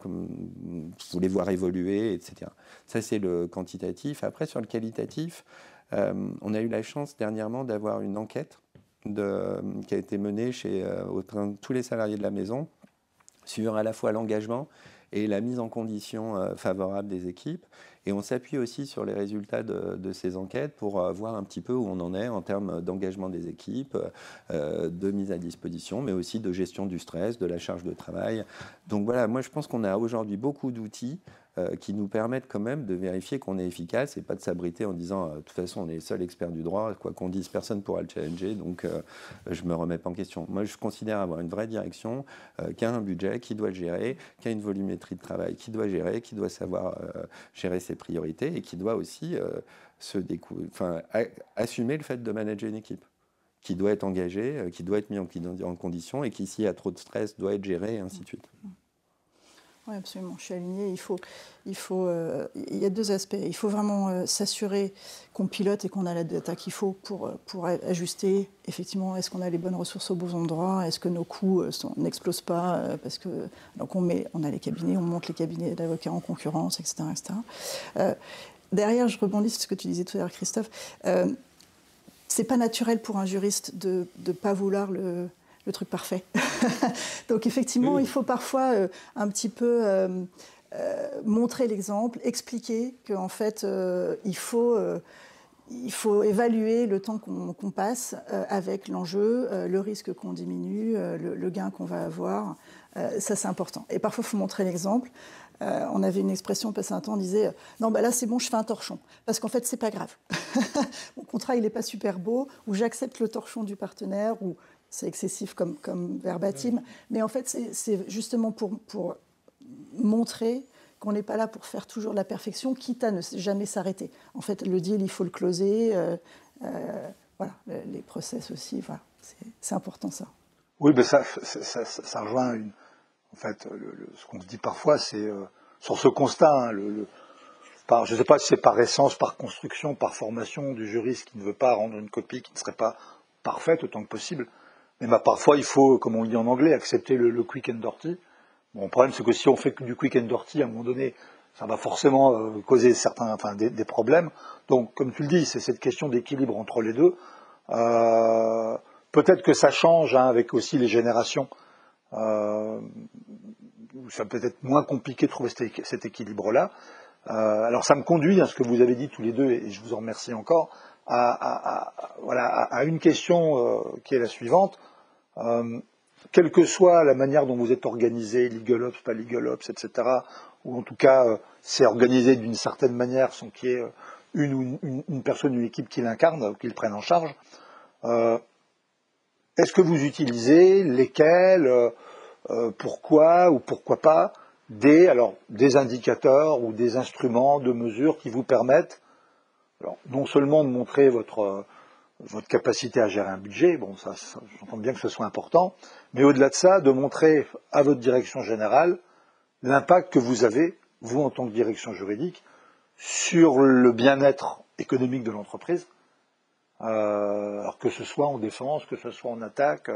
Speaker 3: les voir évoluer, etc. Ça, c'est le quantitatif. Après, sur le qualitatif, on a eu la chance dernièrement d'avoir une enquête qui a été menée auprès de tous les salariés de la maison sur à la fois l'engagement et la mise en condition favorable des équipes. Et on s'appuie aussi sur les résultats de ces enquêtes pour voir un petit peu où on en est en termes d'engagement des équipes, de mise à disposition, mais aussi de gestion du stress, de la charge de travail. Donc voilà, moi je pense qu'on a aujourd'hui beaucoup d'outils qui nous permettent quand même de vérifier qu'on est efficace et pas de s'abriter en disant de toute façon on est les seuls experts du droit, quoi qu'on dise personne ne pourra le challenger, donc je ne me remets pas en question. Moi je considère avoir une vraie direction qui a un budget, qui doit le gérer, qui a une volumétrie de travail, qui doit gérer, qui doit savoir gérer ses priorités et qui doit aussi assumer le fait de manager une équipe, qui doit être engagée, qui doit être mis en condition et qui, s'il y a trop de stress, doit être géré et ainsi de suite.
Speaker 2: Oui, absolument, je suis alignée. Il y a deux aspects. Il faut vraiment s'assurer qu'on pilote et qu'on a la data qu'il faut pour ajuster. Effectivement, est-ce qu'on a les bonnes ressources au bon endroit? Est-ce que nos coûts n'explosent pas parce que donc on a les cabinets, on monte les cabinets d'avocats en concurrence, etc. Derrière, je rebondis sur ce que tu disais tout à l'heure, Christophe. C'est pas naturel pour un juriste de ne pas vouloir le truc parfait. Donc effectivement, il faut parfois un petit peu montrer l'exemple, expliquer qu'en fait, il faut évaluer le temps qu'on passe avec l'enjeu, le risque qu'on diminue, le gain qu'on va avoir. Ça, c'est important. Et parfois, il faut montrer l'exemple. On avait une expression passé un temps, on disait « Non, là, c'est bon, je fais un torchon. » Parce qu'en fait, c'est pas grave. Mon contrat, il n'est pas super beau, ou j'accepte le torchon du partenaire, ou c'est excessif comme verbatim. Mais en fait, c'est justement pour montrer qu'on n'est pas là pour faire toujours la perfection, quitte à ne jamais s'arrêter. En fait, le deal, il faut le closer. Les process aussi, voilà. C'est important, ça.
Speaker 1: Oui, mais ça rejoint en fait, ce qu'on se dit parfois, c'est sur ce constat, je ne sais pas si c'est par essence, par construction, par formation du juriste qui ne veut pas rendre une copie qui ne serait pas parfaite autant que possible. Mais parfois, il faut, comme on dit en anglais, accepter le quick and dirty. Bon, le problème, c'est que si on fait du quick and dirty, à un moment donné, ça va forcément causer des problèmes. Donc, comme tu le dis, c'est cette question d'équilibre entre les deux. Peut-être que ça change avec aussi les générations. Ça peut être moins compliqué de trouver cet équilibre-là. Alors ça me conduit à ce que vous avez dit tous les deux, et je vous en remercie encore, à une question qui est la suivante. Quelle que soit la manière dont vous êtes organisé, Legal Ops, pas Legal Ops, etc., ou en tout cas c'est organisé d'une certaine manière sans qu'il y ait une personne, une équipe qui l'incarne, qui le prenne en charge, est-ce que vous utilisez, lesquels, pourquoi ou pourquoi pas, des indicateurs ou des instruments de mesure qui vous permettent, alors, non seulement de montrer votre capacité à gérer un budget, bon, ça j'entends bien que ce soit important, mais au-delà de ça, de montrer à votre direction générale l'impact que vous avez, vous en tant que direction juridique, sur le bien-être économique de l'entreprise, alors que ce soit en défense, que ce soit en attaque,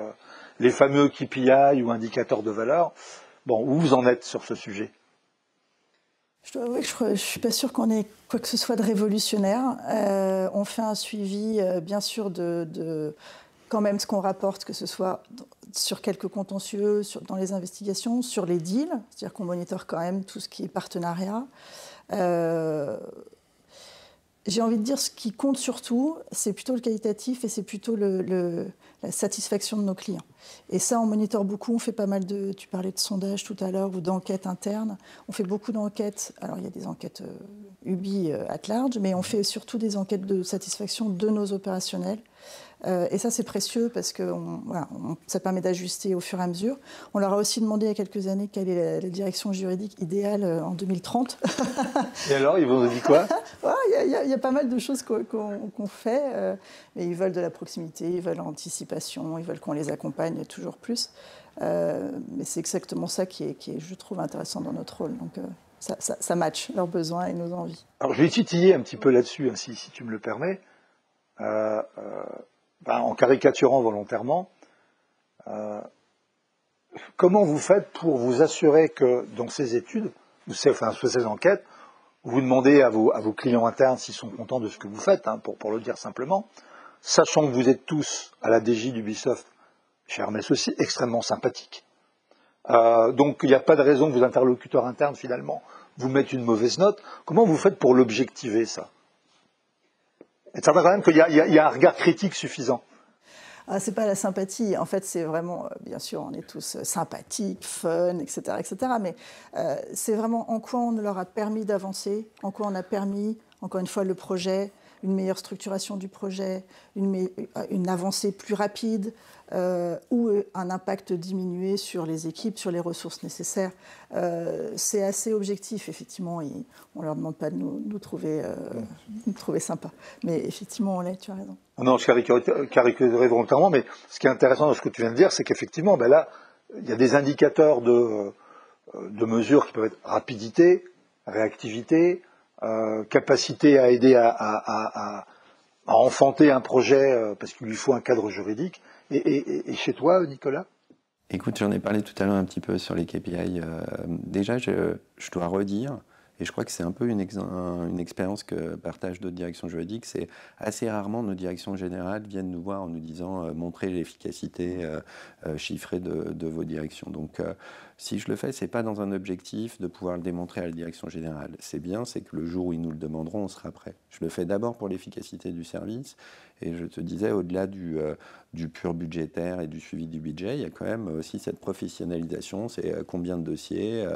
Speaker 1: les fameux KPI ou indicateurs de valeur. Bon, où vous en êtes sur ce sujet?
Speaker 2: Je dois avouer que je ne suis pas sûre qu'on ait quoi que ce soit de révolutionnaire. On fait un suivi, bien sûr, de quand même ce qu'on rapporte, que ce soit sur quelques contentieux, dans les investigations, sur les deals, c'est-à-dire qu'on monitore quand même tout ce qui est partenariat. J'ai envie de dire, ce qui compte surtout, c'est plutôt le qualitatif et c'est plutôt la satisfaction de nos clients. Et ça, on monitore beaucoup, on fait pas mal de... Tu parlais de sondages tout à l'heure ou d'enquêtes internes. On fait beaucoup d'enquêtes. Alors, il y a des enquêtes UBI at large, mais on fait surtout des enquêtes de satisfaction de nos opérationnels. Et ça, c'est précieux parce que ça permet d'ajuster au fur et à mesure. On leur a aussi demandé il y a quelques années quelle est la direction juridique idéale en 2030.
Speaker 1: Et alors, ils vous ont dit quoi?
Speaker 2: Il y a pas mal de choses qu'on fait. Mais ils veulent de la proximité, ils veulent l'anticipation, ils veulent qu'on les accompagne toujours plus. Mais c'est exactement ça qui est, je trouve, intéressant dans notre rôle. Donc, ça match leurs besoins et nos envies.
Speaker 1: Alors, je vais titiller un petit peu là-dessus, hein, si tu me le permets. En caricaturant volontairement, comment vous faites pour vous assurer que dans ces études, ces enquêtes, vous demandez à vos clients internes s'ils sont contents de ce que vous faites, hein, pour le dire simplement, sachant que vous êtes tous à la DG d'Ubisoft, chez Hermès aussi, extrêmement sympathiques. Donc il n'y a pas de raison que vos interlocuteurs internes, finalement, vous mettent une mauvaise note. Comment vous faites pour l'objectiver, ça? Et ça va quand même qu'il y a un regard critique suffisant.
Speaker 2: C'est pas la sympathie. En fait, c'est vraiment, bien sûr, on est tous sympathiques, fun, etc., etc. Mais c'est vraiment en quoi on leur a permis d'avancer, en quoi on a permis, encore une fois, le projet, une meilleure structuration du projet, une avancée plus rapide, ou un impact diminué sur les équipes, sur les ressources nécessaires. C'est assez objectif, effectivement. On ne leur demande pas de nous trouver sympas. Mais effectivement, on l'est, tu as raison.
Speaker 1: Non, je caricaturerai volontairement, mais ce qui est intéressant dans ce que tu viens de dire, c'est qu'effectivement, là, il y a des indicateurs de mesures qui peuvent être rapidité, réactivité, capacité à aider à enfanter un projet parce qu'il lui faut un cadre juridique. Et chez toi, Nicolas?
Speaker 3: Écoute, j'en ai parlé tout à l'heure un petit peu sur les KPI. Déjà, je dois redire, et je crois que c'est un peu une expérience que partagent d'autres directions juridiques, c'est assez rarement nos directions générales viennent nous voir en nous disant montrez l'efficacité chiffrée de vos directions. Donc, si je le fais, c'est pas dans un objectif de pouvoir le démontrer à la direction générale. C'est bien, c'est que le jour où ils nous le demanderont, on sera prêt. Je le fais d'abord pour l'efficacité du service. Et je te disais, au-delà du pur budgétaire et du suivi du budget, il y a quand même aussi cette professionnalisation, c'est combien de dossiers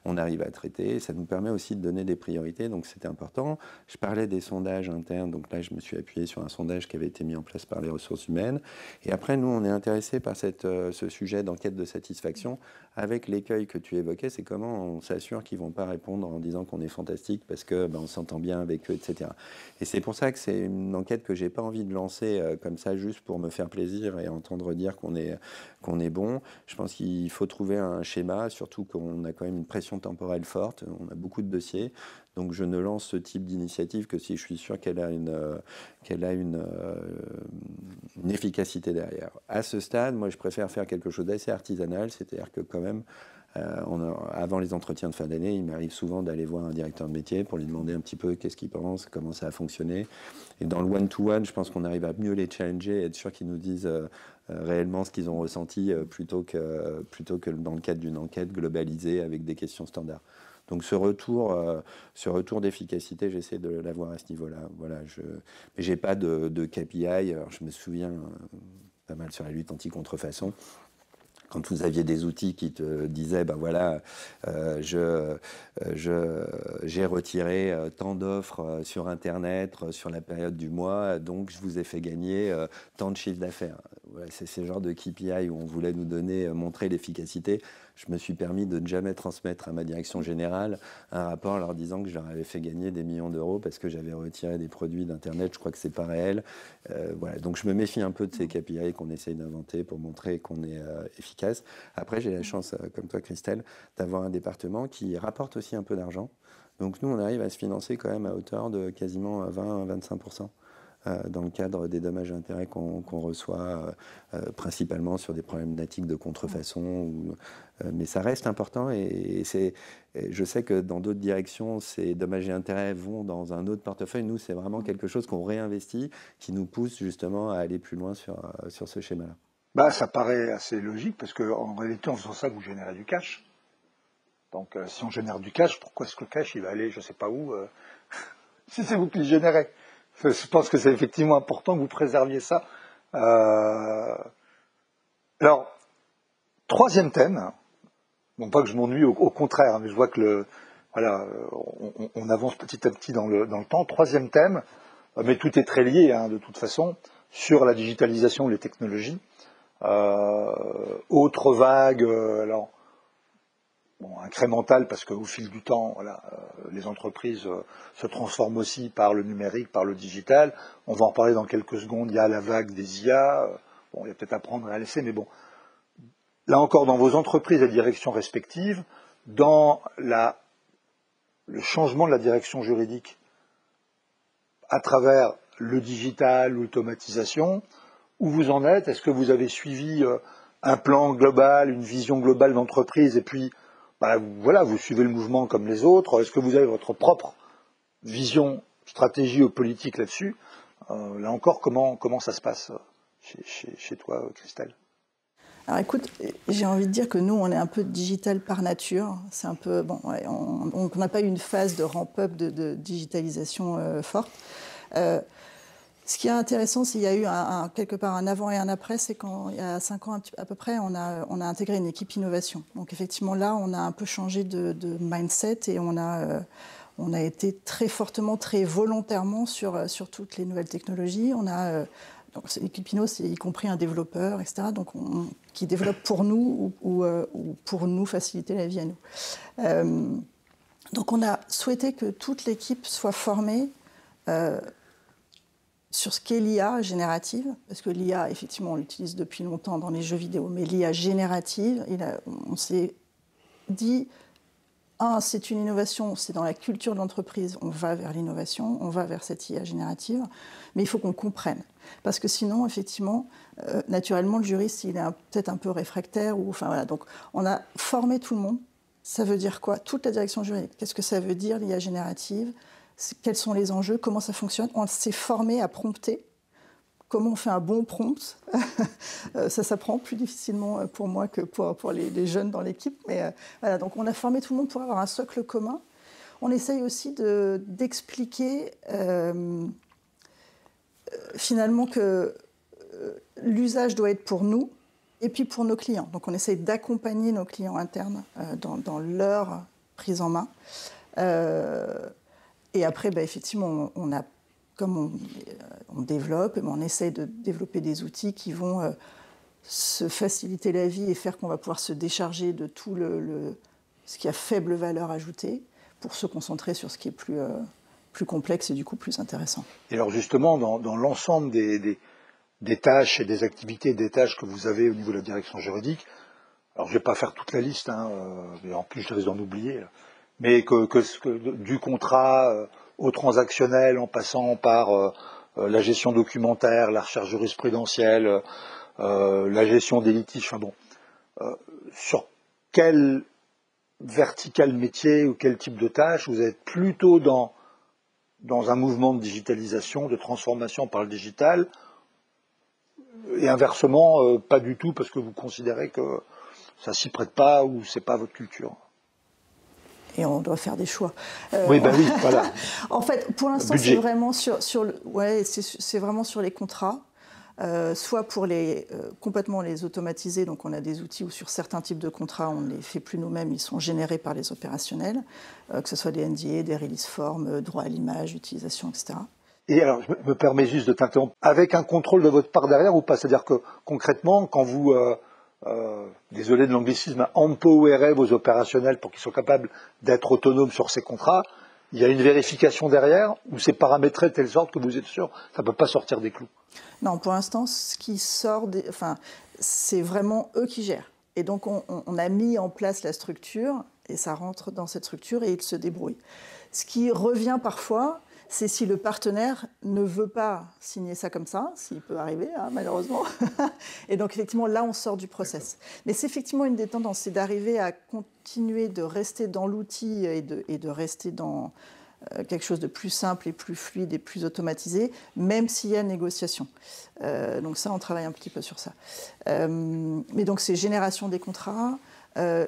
Speaker 3: on arrive à traiter. Ça nous permet aussi de donner des priorités, donc c'était important. Je parlais des sondages internes, donc là je me suis appuyé sur un sondage qui avait été mis en place par les ressources humaines. Et après, nous, on est intéressés par ce sujet d'enquête de satisfaction avec l'écueil que tu évoquais, c'est comment on s'assure qu'ils ne vont pas répondre en disant qu'on est fantastique parce que on s'entend bien avec eux, etc. Et c'est pour ça que c'est une enquête que je n'ai pas envie de lancer comme ça juste pour me faire plaisir et entendre dire qu'on est bon. Je pense qu'il faut trouver un schéma, surtout qu'on a quand même une pression temporelle forte, on a beaucoup de dossiers. Donc je ne lance ce type d'initiative que si je suis sûr qu'elle a une efficacité derrière. À ce stade, moi je préfère faire quelque chose d'assez artisanal, c'est-à-dire que quand même, avant les entretiens de fin d'année, il m'arrive souvent d'aller voir un directeur de métier pour lui demander un petit peu qu'est-ce qu'il pense, comment ça a fonctionné. Et dans le one-to-one, je pense qu'on arrive à mieux les challenger et être sûr qu'ils nous disent réellement ce qu'ils ont ressenti plutôt que dans le cadre d'une enquête globalisée avec des questions standards. Donc ce retour d'efficacité, j'essaie de l'avoir à ce niveau-là. Voilà, mais j'ai pas de KPI. Alors je me souviens pas mal sur la lutte anti-contrefaçon. quand vous aviez des outils qui te disaient, ben voilà, j'ai retiré tant d'offres sur Internet sur la période du mois, donc je vous ai fait gagner tant de chiffre d'affaires. Ouais, c'est ce genre de KPI où on voulait nous donner, montrer l'efficacité. Je me suis permis de ne jamais transmettre à ma direction générale un rapport leur disant que je leur avais fait gagner des millions d'euros parce que j'avais retiré des produits d'Internet. Je crois que c'est pas réel. Voilà. Donc je me méfie un peu de ces KPI qu'on essaye d'inventer pour montrer qu'on est efficace. Après, j'ai la chance, comme toi Christelle, d'avoir un département qui rapporte aussi un peu d'argent. Donc nous, on arrive à se financer quand même à hauteur de quasiment 20-25%. Dans le cadre des dommages et intérêts qu'on reçoit, principalement sur des problématiques de contrefaçon. Mais ça reste important et je sais que dans d'autres directions, ces dommages et intérêts vont dans un autre portefeuille. Nous, c'est vraiment quelque chose qu'on réinvestit, qui nous pousse justement à aller plus loin sur ce schéma-là.
Speaker 1: Bah, ça paraît assez logique parce qu'en réalité, en faisant ça, vous générez du cash. Donc, si on génère du cash, pourquoi est-ce que le cash, il va aller je ne sais pas où si c'est vous qui le générez? Je pense que c'est effectivement important que vous préserviez ça. Alors, troisième thème, non pas que je m'ennuie, au contraire, mais je vois que on avance petit à petit dans le temps. Troisième thème, mais tout est très lié de toute façon, sur la digitalisation et les technologies. Autre vague, incrémentale, parce qu'au fil du temps, les entreprises se transforment aussi par le numérique, par le digital. On va en reparler dans quelques secondes. Il y a la vague des IA. Il y a peut-être à prendre et à laisser, mais bon. Là encore, dans vos entreprises et directions respectives, dans le changement de la direction juridique à travers le digital, l'automatisation, où vous en êtes? Est-ce que vous avez suivi un plan global, une vision globale d'entreprise, et puis vous suivez le mouvement comme les autres? Est-ce que vous avez votre propre vision, stratégie ou politique là-dessus? Là encore, comment ça se passe chez toi, Christelle?
Speaker 2: Alors écoute, j'ai envie de dire que nous, on est un peu digital par nature. C'est un peu on n'a pas eu une phase de ramp-up de digitalisation forte. Ce qui est intéressant, c'est qu'il y a eu quelque part un avant et un après, c'est quand il y a 5 ans à peu près, on a intégré une équipe innovation. Donc effectivement là, on a un peu changé de mindset et on a été très fortement, très volontairement sur toutes les nouvelles technologies. Donc l'équipe Inno, c'est y compris un développeur, etc. Donc qui développe pour nous ou pour nous faciliter la vie à nous. Donc on a souhaité que toute l'équipe soit formée sur ce qu'est l'IA générative, parce que l'IA, effectivement, on l'utilise depuis longtemps dans les jeux vidéo, mais l'IA générative, on s'est dit, c'est une innovation, c'est dans la culture de l'entreprise, on va vers l'innovation, on va vers cette IA générative, mais il faut qu'on comprenne. Parce que sinon, effectivement, naturellement, le juriste, il est peut-être un peu réfractaire. Donc, on a formé tout le monde. Ça veut dire quoi? Toute la direction juridique. Qu'est-ce que ça veut dire, l'IA générative? Quels sont les enjeux? Comment ça fonctionne? On s'est formé à prompter. Comment on fait un bon prompt? Ça s'apprend plus difficilement pour moi que pour les jeunes dans l'équipe. Mais donc on a formé tout le monde pour avoir un socle commun. On essaye aussi d'expliquer finalement que l'usage doit être pour nous et puis pour nos clients. Donc on essaye d'accompagner nos clients internes dans leur prise en main. Et après, effectivement, on développe, mais on essaye de développer des outils qui vont se faciliter la vie et faire qu'on va pouvoir se décharger de tout ce qui a faible valeur ajoutée pour se concentrer sur ce qui est plus complexe et du coup plus intéressant.
Speaker 1: Et alors justement, dans l'ensemble des tâches et des activités, des tâches que vous avez au niveau de la direction juridique, alors je ne vais pas faire toute la liste, mais en plus je risque d'en oublier, mais du contrat au transactionnel en passant par la gestion documentaire, la recherche jurisprudentielle, la gestion des litiges, sur quel vertical métier ou quel type de tâche vous êtes plutôt dans un mouvement de digitalisation, de transformation par le digital, et inversement, pas du tout parce que vous considérez que ça s'y prête pas ou c'est pas votre culture?
Speaker 2: Et on doit faire des choix.
Speaker 1: Oui, voilà.
Speaker 2: En fait, pour l'instant, c'est vraiment c'est vraiment sur les contrats. soit pour complètement les automatiser, donc on a des outils où sur certains types de contrats, on ne les fait plus nous-mêmes, ils sont générés par les opérationnels, que ce soit des NDA, des release forms, droit à l'image, utilisation, etc.
Speaker 1: Et alors, je me permets juste de t'interrompre, avec un contrôle de votre part derrière ou pas? C'est-à-dire que concrètement, quand vous, désolé de l'anglicisme, empowerez vos opérationnels pour qu'ils soient capables d'être autonomes sur ces contrats, il y a une vérification derrière ou c'est paramétré de telle sorte que vous êtes sûr que ça ne peut pas sortir des clous?
Speaker 2: Non, pour l'instant, ce qui sort, c'est vraiment eux qui gèrent. Et donc, on a mis en place la structure, et ça rentre dans cette structure, et ils se débrouillent. Ce qui revient parfois, c'est si le partenaire ne veut pas signer ça comme ça, s'il peut arriver, hein, malheureusement. Et donc, effectivement, là, on sort du process. Mais c'est effectivement une des tendances, c'est d'arriver à continuer de rester dans l'outil et de rester dans quelque chose de plus simple et plus fluide et plus automatisé, même s'il y a négociation. Donc ça, on travaille un petit peu sur ça. Mais donc, c'est génération des contrats,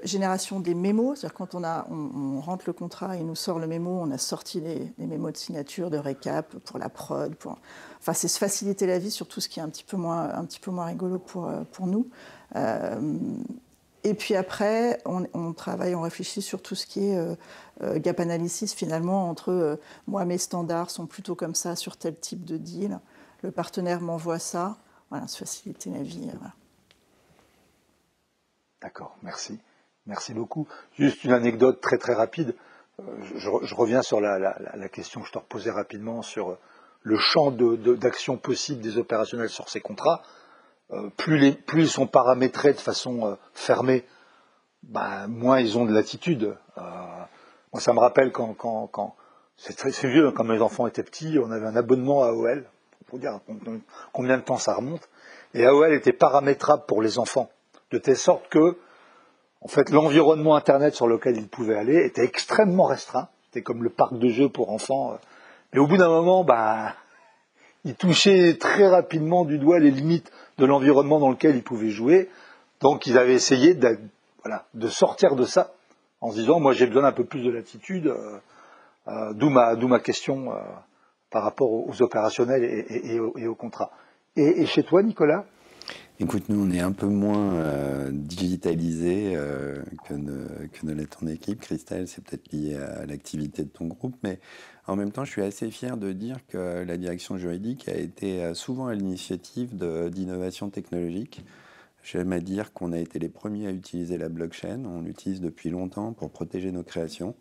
Speaker 2: génération des mémos, c'est-à-dire quand on rentre le contrat et il nous sort le mémo, on a sorti les mémos de signature, de récap pour la prod. Enfin, c'est se faciliter la vie sur tout ce qui est un petit peu moins rigolo pour nous. Et puis après, on travaille, on réfléchit sur tout ce qui est gap analysis finalement entre moi, mes standards sont plutôt comme ça sur tel type de deal, le partenaire m'envoie ça, voilà, se faciliter la vie. Voilà.
Speaker 1: D'accord, merci. Merci beaucoup. Juste une anecdote très très rapide. Je reviens sur la question que je te reposais rapidement sur le champ d'action possible des opérationnels sur ces contrats. Plus ils sont paramétrés de façon fermée, moins ils ont de latitude. Moi, ça me rappelle quand c'est vieux, quand mes enfants étaient petits, on avait un abonnement à AOL, pour dire combien de temps ça remonte, et AOL était paramétrable pour les enfants, de telle sorte que, en fait, l'environnement Internet sur lequel ils pouvaient aller était extrêmement restreint. C'était comme le parc de jeux pour enfants. Mais au bout d'un moment, ils touchaient très rapidement du doigt les limites de l'environnement dans lequel ils pouvaient jouer. Donc, ils avaient essayé de sortir de ça en se disant, moi, j'ai besoin d'un peu plus de latitude. D'où ma question par rapport aux opérationnels et aux contrats. Et chez toi, Nicolas ?
Speaker 3: Écoute, nous, on est un peu moins digitalisé que ne l'est ton équipe. Christelle, c'est peut-être lié à l'activité de ton groupe, mais en même temps, je suis assez fier de dire que la direction juridique a été souvent à l'initiative d'innovation technologique. J'aime à dire qu'on a été les premiers à utiliser la blockchain. On l'utilise depuis longtemps pour protéger nos créations.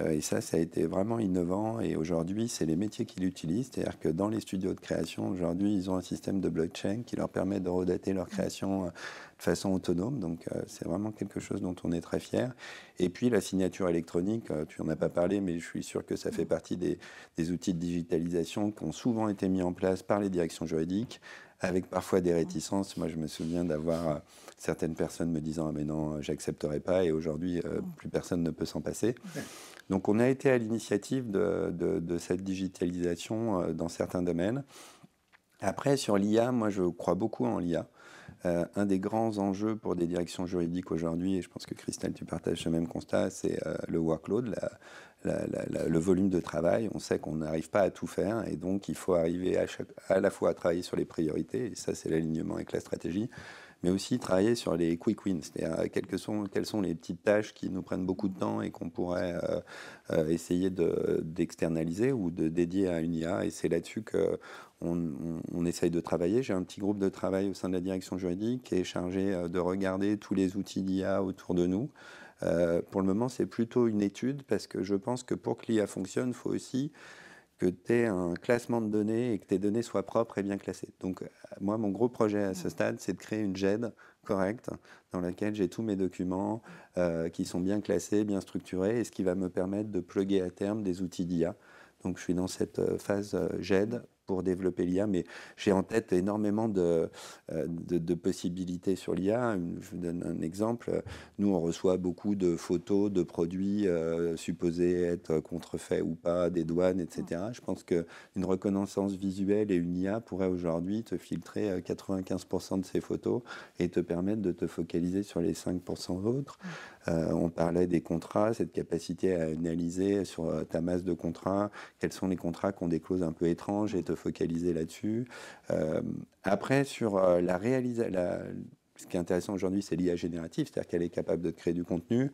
Speaker 3: Et ça a été vraiment innovant. Et aujourd'hui, c'est les métiers qui l'utilisent. C'est-à-dire que dans les studios de création, aujourd'hui, ils ont un système de blockchain qui leur permet de redater leur création de façon autonome. Donc, c'est vraiment quelque chose dont on est très fier. Et puis, la signature électronique, tu n'en as pas parlé, mais je suis sûr que ça fait partie des outils de digitalisation qui ont souvent été mis en place par les directions juridiques, avec parfois des réticences. Moi, je me souviens d'avoir certaines personnes me disant « Ah mais non, j'accepterai pas » et aujourd'hui, plus personne ne peut s'en passer. Donc, on a été à l'initiative de cette digitalisation dans certains domaines. Après, sur l'IA, moi, je crois beaucoup en l'IA. Un des grands enjeux pour des directions juridiques aujourd'hui, et je pense que Christelle, tu partages ce même constat, c'est le workload, le volume de travail. On sait qu'on n'arrive pas à tout faire et donc il faut arriver à la fois à travailler sur les priorités, et ça, c'est l'alignement avec la stratégie, mais aussi travailler sur les quick wins, c'est-à-dire quelles sont les petites tâches qui nous prennent beaucoup de temps et qu'on pourrait essayer d'externaliser ou de dédier à une IA. Et c'est là-dessus qu'on essaye de travailler. J'ai un petit groupe de travail au sein de la direction juridique qui est chargé de regarder tous les outils d'IA autour de nous. Pour le moment, c'est plutôt une étude parce que je pense que pour que l'IA fonctionne, il faut aussi que tu aies un classement de données et que tes données soient propres et bien classées. Donc, moi, mon gros projet à ce stade, c'est de créer une GED correcte dans laquelle j'ai tous mes documents qui sont bien classés, bien structurés, et ce qui va me permettre de plugger à terme des outils d'IA. Donc, je suis dans cette phase GED pour développer l'IA, mais j'ai en tête énormément de possibilités sur l'IA. Je vous donne un exemple. Nous, on reçoit beaucoup de photos de produits supposés être contrefaits ou pas, des douanes, etc. Je pense qu'une reconnaissance visuelle et une IA pourraient aujourd'hui te filtrer 95% de ces photos et te permettre de te focaliser sur les 5% autres. On parlait des contrats, cette capacité à analyser sur ta masse de contrats, quels sont les contrats qui ont des clauses un peu étranges et te focaliser là-dessus. Après, sur ce qui est intéressant aujourd'hui, c'est l'IA générative, c'est-à-dire qu'elle est capable de créer du contenu.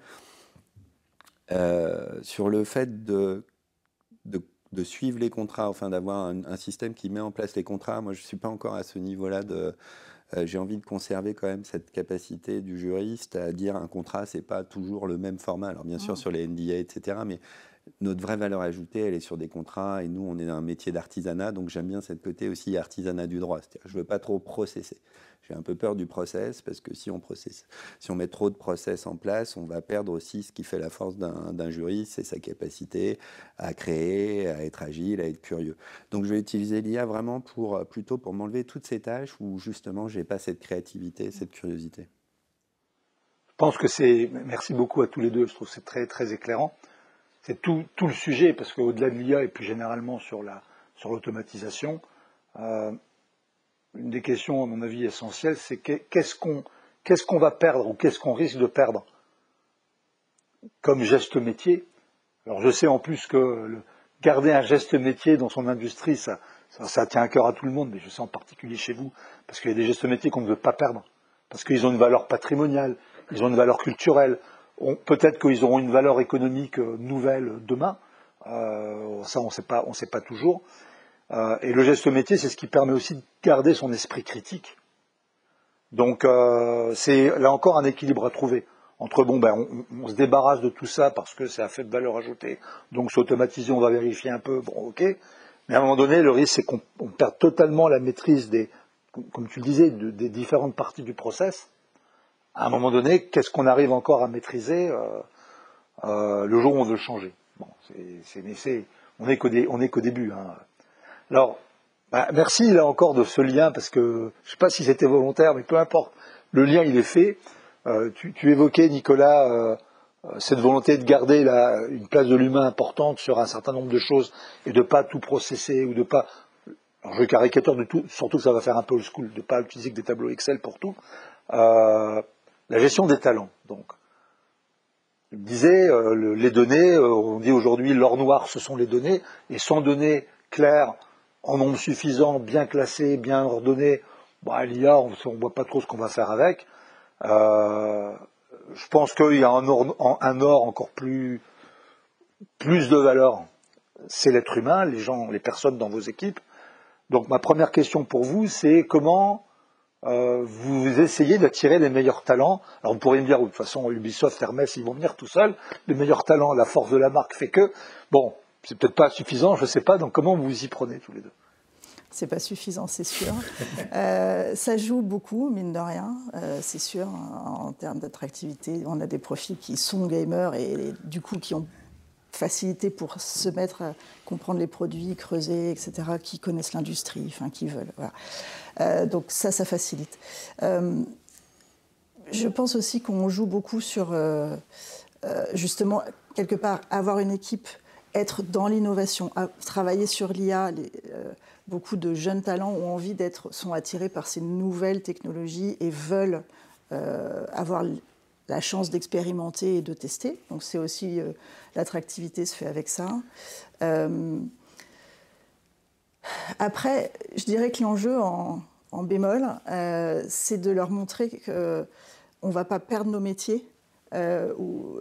Speaker 3: Sur le fait de suivre les contrats, enfin d'avoir un système qui met en place les contrats, moi je ne suis pas encore à ce niveau-là j'ai envie de conserver quand même cette capacité du juriste à dire un contrat, c'est pas toujours le même format. Alors bien sûr sur les NDA, etc., mais notre vraie valeur ajoutée, elle est sur des contrats, et nous, on est dans un métier d'artisanat, donc j'aime bien cette côté aussi artisanat du droit. C'est-à-dire, je ne veux pas trop processer. J'ai un peu peur du process, parce que si on met trop de process en place, on va perdre aussi ce qui fait la force d'un juriste, c'est sa capacité à créer, à être agile, à être curieux. Donc je vais utiliser l'IA vraiment plutôt pour m'enlever toutes ces tâches où justement, je n'ai pas cette créativité, cette curiosité.
Speaker 1: Je pense que merci beaucoup à tous les deux, je trouve que c'est très, très éclairant. C'est tout le sujet, parce qu'au-delà de l'IA et plus généralement sur l'automatisation, une des questions, à mon avis, essentielles, c'est qu'est-ce qu'on va perdre ou qu'est-ce qu'on risque de perdre comme geste métier. Alors je sais en plus que garder un geste métier dans son industrie, ça tient à cœur à tout le monde, mais je sais en particulier chez vous, parce qu'il y a des gestes métiers qu'on ne veut pas perdre, parce qu'ils ont une valeur patrimoniale, ils ont une valeur culturelle. Peut-être qu'ils auront une valeur économique nouvelle demain, ça on ne sait pas toujours. Et le geste métier, c'est ce qui permet aussi de garder son esprit critique. Donc c'est là encore un équilibre à trouver entre on se débarrasse de tout ça parce que c'est à faible valeur ajoutée, donc c'est automatisé, on va vérifier un peu, ok. Mais à un moment donné, le risque c'est qu'on perd totalement la maîtrise comme tu le disais, des différentes parties du process. À un moment donné, qu'est-ce qu'on arrive encore à maîtriser le jour où on veut le changer. Bon, on n'est qu'au début. Hein. Alors, merci là encore de ce lien, parce que je ne sais pas si c'était volontaire, mais peu importe. Le lien, il est fait. Tu évoquais, Nicolas, cette volonté de garder une place de l'humain importante sur un certain nombre de choses et de ne pas tout processer ou de pas... Alors, je caricature de tout, surtout que ça va faire un peu old school, de ne pas utiliser que des tableaux Excel pour tout. La gestion des talents, donc. Je disais, les données, on dit aujourd'hui l'or noir, ce sont les données, et sans données claires, en nombre suffisant, bien classées, bien ordonnées, l'IA, on ne voit pas trop ce qu'on va faire avec. Je pense qu'il y a un or encore plus de valeur, c'est l'être humain, les personnes dans vos équipes. Donc ma première question pour vous, c'est comment vous essayez d'attirer les meilleurs talents. Alors vous pourriez me dire, de toute façon, Ubisoft, Hermès, ils vont venir tout seuls. Les meilleurs talents, la force de la marque fait que... Bon, c'est peut-être pas suffisant, je ne sais pas. Donc comment vous y prenez tous les deux?
Speaker 2: C'est pas suffisant, c'est sûr. Ça joue beaucoup, mine de rien, c'est sûr, en termes d'attractivité. On a des profils qui sont gamers et du coup qui ont facilité pour se mettre à comprendre les produits, creuser, etc., qui connaissent l'industrie, enfin qui veulent. Voilà. Donc ça facilite. Je pense aussi qu'on joue beaucoup sur, justement, quelque part, avoir une équipe, être dans l'innovation, travailler sur l'IA. Beaucoup de jeunes talents sont attirés par ces nouvelles technologies et veulent avoir la chance d'expérimenter et de tester. Donc c'est aussi, l'attractivité se fait avec ça. Après, je dirais que l'enjeu en bémol, c'est de leur montrer qu'on ne va pas perdre nos métiers, ou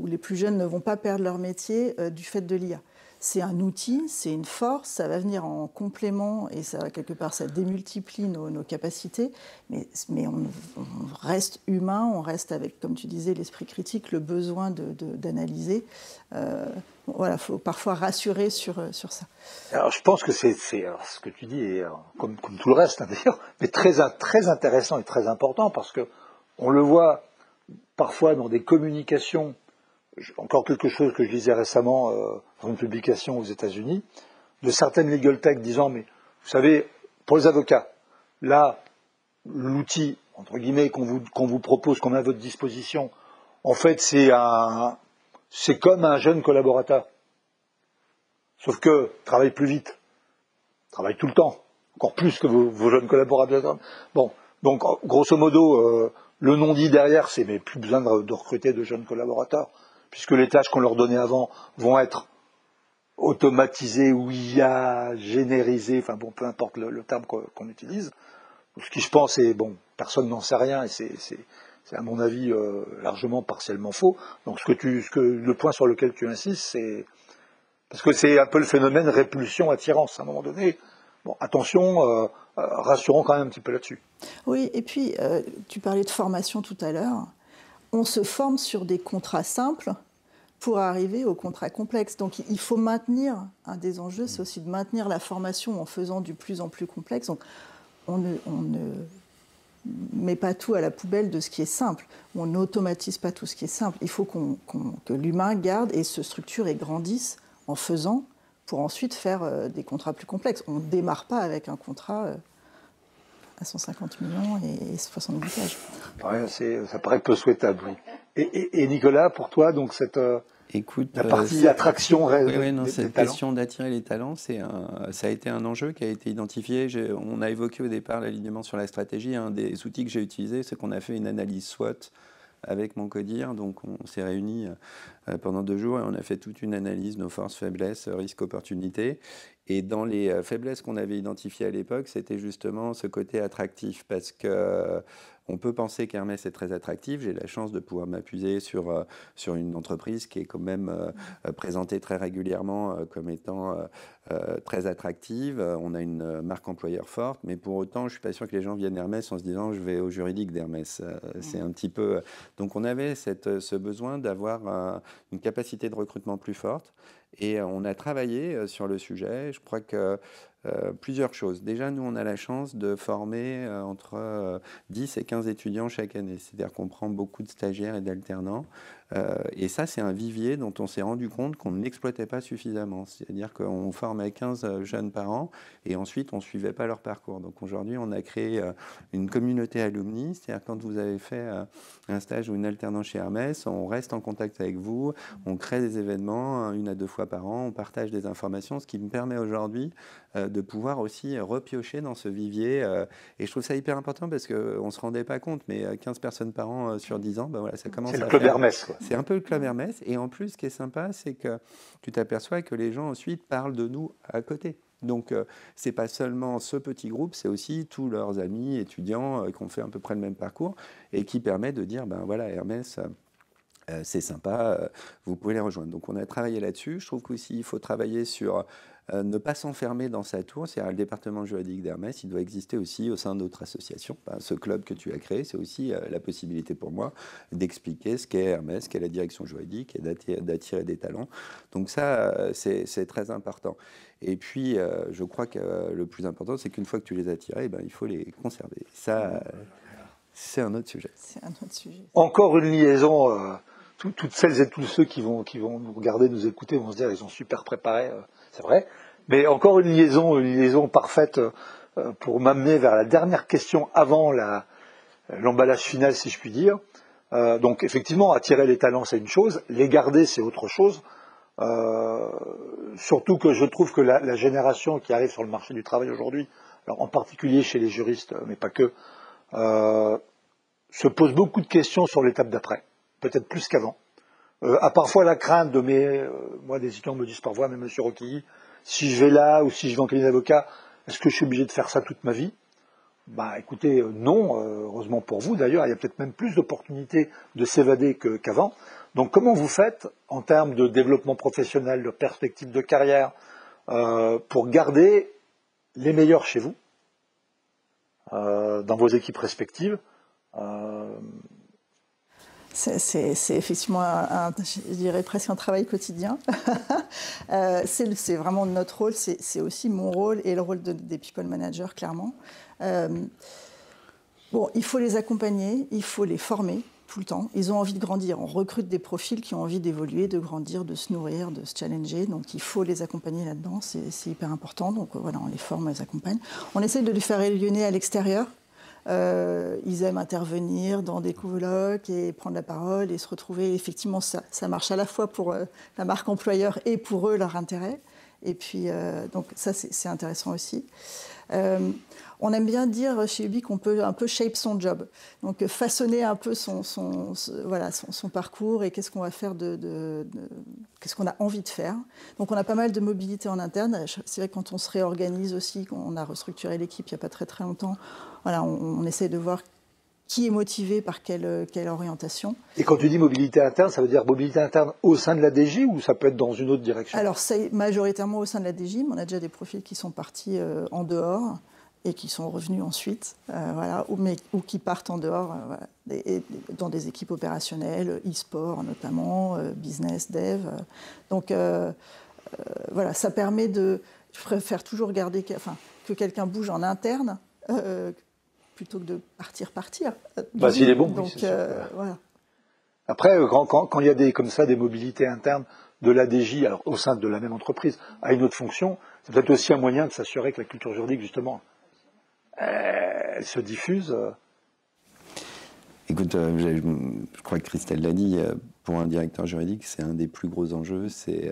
Speaker 2: les plus jeunes ne vont pas perdre leur métier du fait de l'IA. C'est un outil, c'est une force, ça va venir en complément et ça, quelque part, ça démultiplie nos capacités, mais on reste humain, on reste avec, comme tu disais, l'esprit critique, le besoin d'analyser. Voilà, il faut parfois rassurer sur ça.
Speaker 1: Alors, je pense que c'est ce que tu dis, est, comme tout le reste, hein, d'ailleurs, mais très intéressant et très important, parce que on le voit parfois dans des communications. Encore quelque chose que je lisais récemment dans une publication aux États-Unis, de certaines legal tech disant, mais vous savez, pour les avocats, là, l'outil, entre guillemets, qu'on vous propose, qu'on met à votre disposition, en fait, c'est comme un jeune collaborateur. Sauf que travaille plus vite, travaille tout le temps, encore plus que vos jeunes collaborateurs. Bon, donc, grosso modo, le non-dit derrière, c'est mais plus besoin de recruter de jeunes collaborateurs, puisque les tâches qu'on leur donnait avant vont être automatisé ou IA générisé, enfin bon, peu importe le terme qu'on utilise. Ce qui, je pense, est, bon, personne n'en sait rien et c'est à mon avis largement partiellement faux. Donc le point sur lequel tu insistes, c'est parce que c'est un peu le phénomène répulsion-attirance à un moment donné. Bon, attention, rassurons quand même un petit peu là-dessus.
Speaker 2: Oui, et puis tu parlais de formation tout à l'heure. On se forme sur des contrats simples pour arriver aux contrats complexes. Donc il faut maintenir, un des enjeux, c'est aussi de maintenir la formation en faisant du plus en plus complexe. Donc on ne met pas tout à la poubelle de ce qui est simple. On n'automatise pas tout ce qui est simple. Il faut que l'humain garde et se structure et grandisse en faisant pour ensuite faire des contrats plus complexes. On ne démarre pas avec un contrat à 150 millions et 70 pages.
Speaker 1: Ouais, ça paraît peu souhaitable, oui. Et Nicolas, pour toi, donc la partie attraction
Speaker 3: cette question d'attirer les talents, ça a été un enjeu qui a été identifié. On a évoqué au départ l'alignement sur la stratégie. Un des outils que j'ai utilisé, c'est qu'on a fait une analyse SWOT avec mon codir. Donc on s'est réunis pendant 2 jours et on a fait toute une analyse, nos forces, faiblesses, risques, opportunités. Et dans les faiblesses qu'on avait identifiées à l'époque, c'était justement ce côté attractif, parce que on peut penser qu'Hermès est très attractif. J'ai la chance de pouvoir m'appuyer sur une entreprise qui est quand même présentée très régulièrement comme étant très attractive. On a une marque employeur forte, mais pour autant, je ne suis pas sûr que les gens viennent Hermès en se disant « je vais au juridique d'Hermès ». C'est un petit peu... Donc on avait ce besoin d'avoir une capacité de recrutement plus forte. Et on a travaillé sur le sujet. Je crois que plusieurs choses. Déjà, nous, on a la chance de former entre 10 et 15 étudiants chaque année. C'est-à-dire qu'on prend beaucoup de stagiaires et d'alternants. Et ça, c'est un vivier dont on s'est rendu compte qu'on ne l'exploitait pas suffisamment. C'est-à-dire qu'on formait 15 jeunes par an et ensuite, on ne suivait pas leur parcours. Donc aujourd'hui, on a créé une communauté alumni. C'est-à-dire quand vous avez fait un stage ou une alternance chez Hermès, on reste en contact avec vous, on crée des événements 1 à 2 fois par an, on partage des informations, ce qui me permet aujourd'hui de pouvoir aussi repiocher dans ce vivier. Et je trouve ça hyper important parce qu'on ne se rendait pas compte, mais 15 personnes par an sur 10 ans, ben voilà, ça commence à faire...
Speaker 1: C'est le club Hermès, quoi.
Speaker 3: C'est un peu le club Hermès. Et en plus, ce qui est sympa, c'est que tu t'aperçois que les gens ensuite parlent de nous à côté. Donc, ce n'est pas seulement ce petit groupe, c'est aussi tous leurs amis étudiants qui ont fait à peu près le même parcours et qui permet de dire, ben voilà, Hermès... c'est sympa, vous pouvez les rejoindre. Donc on a travaillé là-dessus. Je trouve qu'aussi il faut travailler sur ne pas s'enfermer dans sa tour. C'est-à-dire le département juridique d'Hermès, il doit exister aussi au sein d'autres associations. Ce club que tu as créé, c'est aussi la possibilité pour moi d'expliquer ce qu'est Hermès, ce qu'est la direction juridique et d'attirer des talents. Donc ça, c'est très important. Et puis, je crois que le plus important, c'est qu'une fois que tu les as attirés, il faut les conserver. Ça, c'est un autre sujet.
Speaker 2: C'est un autre sujet.
Speaker 1: Encore une liaison... toutes celles et tous ceux qui vont nous regarder, nous écouter, vont se dire ils sont super préparés, c'est vrai. Mais encore une liaison parfaite pour m'amener vers la dernière question avant l'emballage final, si je puis dire. Donc effectivement, attirer les talents, c'est une chose, les garder, c'est autre chose. Surtout que je trouve que la génération qui arrive sur le marché du travail aujourd'hui, alors en particulier chez les juristes, mais pas que, se pose beaucoup de questions sur l'étape d'après. Peut-être plus qu'avant, a parfois la crainte de moi des étudiants me disent parfois, mais monsieur Roquilly, si je vais là ou si je vais en cabinet d'avocat, est-ce que je suis obligé de faire ça toute ma vie? Écoutez, non, heureusement pour vous d'ailleurs, il y a peut-être même plus d'opportunités de s'évader qu'avant. Donc comment vous faites en termes de développement professionnel, de perspective de carrière, pour garder les meilleurs chez vous, dans vos équipes respectives?
Speaker 2: C'est effectivement, je dirais presque un travail quotidien. C'est vraiment notre rôle, c'est aussi mon rôle et le rôle des people managers, clairement. Il faut les accompagner, il faut les former tout le temps. Ils ont envie de grandir. On recrute des profils qui ont envie d'évoluer, de grandir, de se nourrir, de se challenger. Donc il faut les accompagner là-dedans, c'est hyper important. Donc voilà, on les forme, on les accompagne. On essaie de les faire rayonner à l'extérieur. Ils aiment intervenir dans des colloques et prendre la parole et se retrouver. Effectivement, ça marche à la fois pour la marque employeur et pour eux, leur intérêt. Et puis, donc ça, c'est intéressant aussi. On aime bien dire chez Ubi qu'on peut un peu shape son job, donc façonner un peu son parcours et qu'est-ce qu'on va faire, qu'est-ce qu'on a envie de faire. Donc on a pas mal de mobilité en interne. C'est vrai que quand on se réorganise aussi, qu'on a restructuré l'équipe il n'y a pas très longtemps, voilà, on essaie de voir qui est motivé par quelle orientation.
Speaker 1: Et quand tu dis mobilité interne, ça veut dire mobilité interne au sein de la DG ou ça peut être dans une autre direction?
Speaker 2: Alors, c'est majoritairement au sein de la DG, mais on a déjà des profils qui sont partis en dehors et qui sont revenus ensuite, voilà, ou qui partent en dehors, voilà, dans des équipes opérationnelles, e-sport notamment, business, dev. Donc, voilà, ça permet de... Je préfère toujours garder que quelqu'un bouge en interne plutôt que de partir.
Speaker 1: Bah, s'il est bon,
Speaker 2: donc,
Speaker 1: oui, c'est sûr.
Speaker 2: Voilà.
Speaker 1: Après, quand il y a comme ça des mobilités internes de l'ADJ, alors au sein de la même entreprise, à une autre fonction, c'est peut-être aussi un moyen de s'assurer que la culture juridique, justement, elle se diffuse.
Speaker 3: Écoute, je crois que Christelle l'a dit, pour un directeur juridique, c'est un des plus gros enjeux, c'est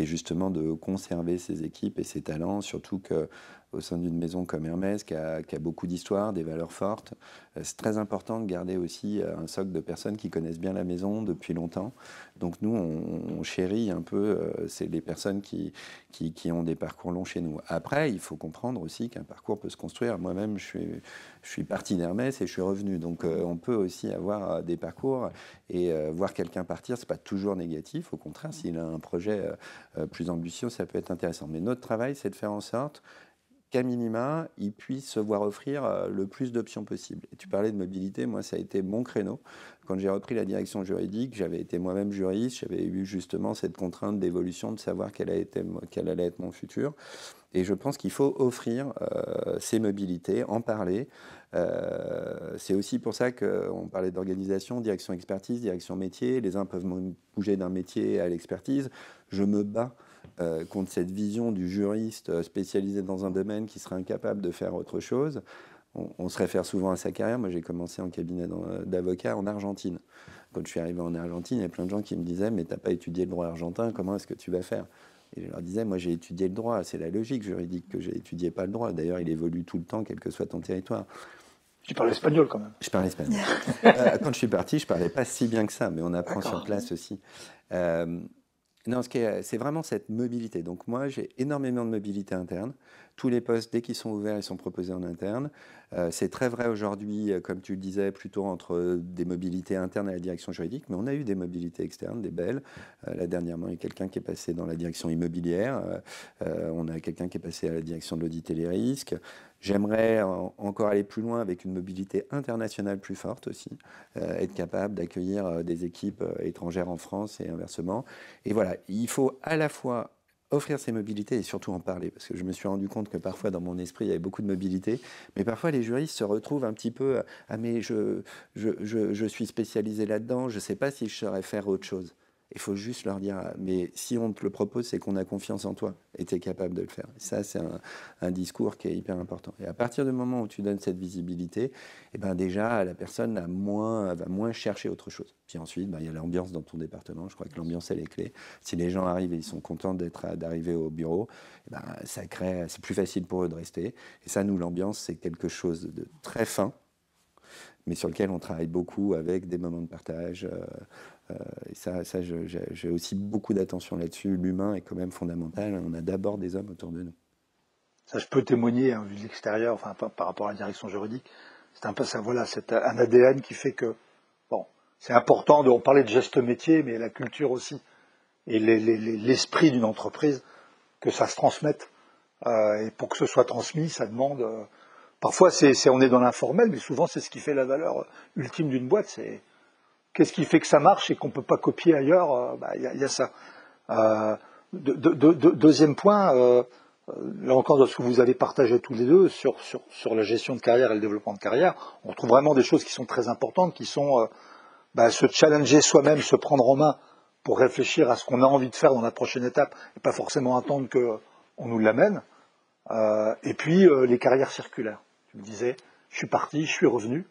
Speaker 3: justement de conserver ses équipes et ses talents, surtout qu'au sein d'une maison comme Hermès, qui a beaucoup d'histoire, des valeurs fortes, c'est très important de garder aussi un socle de personnes qui connaissent bien la maison depuis longtemps. Donc nous, on chérit un peu c'est les personnes qui ont des parcours longs chez nous. Après, il faut comprendre aussi qu'un parcours peut se construire. Moi-même, je suis parti d'Hermès et je suis revenu. Donc on peut aussi avoir des parcours et voir quelqu'un partir, c'est pas toujours négatif. Au contraire, s'il a un projet plus ambitieux, ça peut être intéressant. Mais notre travail, c'est de faire en sorte qu'à minima, il puisse se voir offrir le plus d'options possibles. Et tu parlais de mobilité, moi ça a été mon créneau. Quand j'ai repris la direction juridique, j'avais été moi-même juriste, j'avais eu justement cette contrainte d'évolution de savoir quel allait être mon futur. Et je pense qu'il faut offrir ces mobilités, en parler. C'est aussi pour ça qu'on parlait d'organisation, direction expertise, direction métier. Les uns peuvent bouger d'un métier à l'expertise. Je me bats contre cette vision du juriste spécialisé dans un domaine qui serait incapable de faire autre chose. On se réfère souvent à sa carrière. Moi, j'ai commencé en cabinet d'avocat en Argentine. Quand je suis arrivé en Argentine, il y a plein de gens qui me disaient « Mais tu n'as pas étudié le droit argentin, comment est-ce que tu vas faire ?» Et je leur disais « Moi, j'ai étudié le droit. C'est la logique juridique que j'ai étudié, pas le droit. D'ailleurs, il évolue tout le temps, quel que soit ton territoire. »
Speaker 1: Tu parles espagnol quand même.
Speaker 3: Je parle espagnol. Quand je suis parti, je ne parlais pas si bien que ça, mais on apprend sur place aussi. Non, c'est vraiment cette mobilité. Donc moi, j'ai énormément de mobilité interne. Tous les postes, dès qu'ils sont ouverts, ils sont proposés en interne. C'est très vrai aujourd'hui, comme tu le disais, plutôt entre des mobilités internes à la direction juridique, mais on a eu des mobilités externes, des belles. Là, dernièrement, il y a quelqu'un qui est passé dans la direction immobilière. On a quelqu'un qui est passé à la direction de l'audit et les risques. J'aimerais encore aller plus loin avec une mobilité internationale plus forte aussi, être capable d'accueillir des équipes étrangères en France et inversement. Et voilà, il faut à la fois offrir ces mobilités et surtout en parler, parce que je me suis rendu compte que parfois dans mon esprit il y avait beaucoup de mobilité, mais parfois les juristes se retrouvent un petit peu « Ah mais je suis spécialisé là-dedans, je ne sais pas si je saurais faire autre chose ». Il faut juste leur dire « Mais si on te le propose, c'est qu'on a confiance en toi et tu es capable de le faire ». Ça, c'est un discours qui est hyper important. Et à partir du moment où tu donnes cette visibilité, eh ben déjà, la personne va moins chercher autre chose. Puis ensuite, il y a l'ambiance dans ton département. Je crois que l'ambiance, elle est clé. Si les gens arrivent et ils sont contents d'arriver au bureau, c'est plus facile pour eux de rester. Et ça, nous, l'ambiance, c'est quelque chose de très fin, mais sur lequel on travaille beaucoup avec des moments de partage. Et ça j'ai aussi beaucoup d'attention là-dessus. L'humain est quand même fondamental. On a d'abord des hommes autour de nous.
Speaker 1: Ça, je peux témoigner, vu de l'extérieur, par rapport à la direction juridique. C'est un peu ça, voilà, c'est un ADN qui fait que, bon, c'est important on parlait de geste métier, mais la culture aussi. Et l'esprit d'une entreprise, que ça se transmette. Et pour que ce soit transmis, ça demande... parfois, on est dans l'informel, mais souvent, c'est ce qui fait la valeur ultime d'une boîte. C'est qu'est-ce qui fait que ça marche et qu'on ne peut pas copier ailleurs. Y a ça. Deuxième point, là encore, dans ce que vous avez partagé tous les deux sur la gestion de carrière et le développement de carrière, on retrouve vraiment des choses qui sont très importantes, qui sont se challenger soi-même, se prendre en main pour réfléchir à ce qu'on a envie de faire dans la prochaine étape et pas forcément attendre qu'on nous l'amène. Et puis les carrières circulaires. Tu me disais, je suis parti, je suis revenu,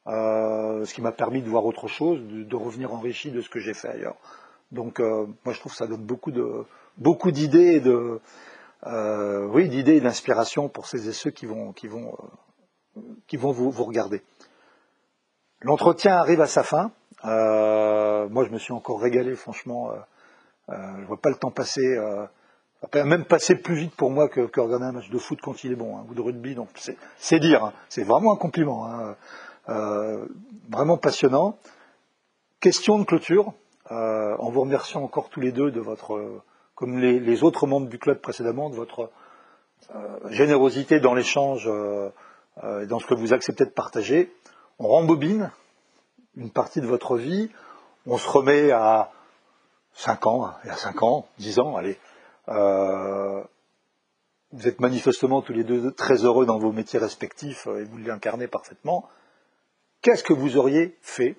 Speaker 1: ce qui m'a permis de voir autre chose, de revenir enrichi de ce que j'ai fait ailleurs. Donc moi je trouve que ça donne beaucoup d'idées d'idées et d'inspiration pour celles et ceux qui vont vous regarder. L'entretien arrive à sa fin. Moi je me suis encore régalé, franchement. Je vois pas le temps passer. Ça peut même passer plus vite pour moi que regarder un match de foot quand il est bon, hein, ou de rugby. Donc c'est dire, hein, c'est vraiment un compliment. Hein. Vraiment passionnant. Question de clôture, en vous remerciant encore tous les deux de votre, comme les autres membres du club précédemment, de votre générosité dans l'échange et dans ce que vous acceptez de partager. On rembobine une partie de votre vie, on se remet à 5 ans, il y a 5 ans, 10 ans, allez. Vous êtes manifestement tous les deux très heureux dans vos métiers respectifs et vous l'incarnez parfaitement. Qu'est-ce que vous auriez fait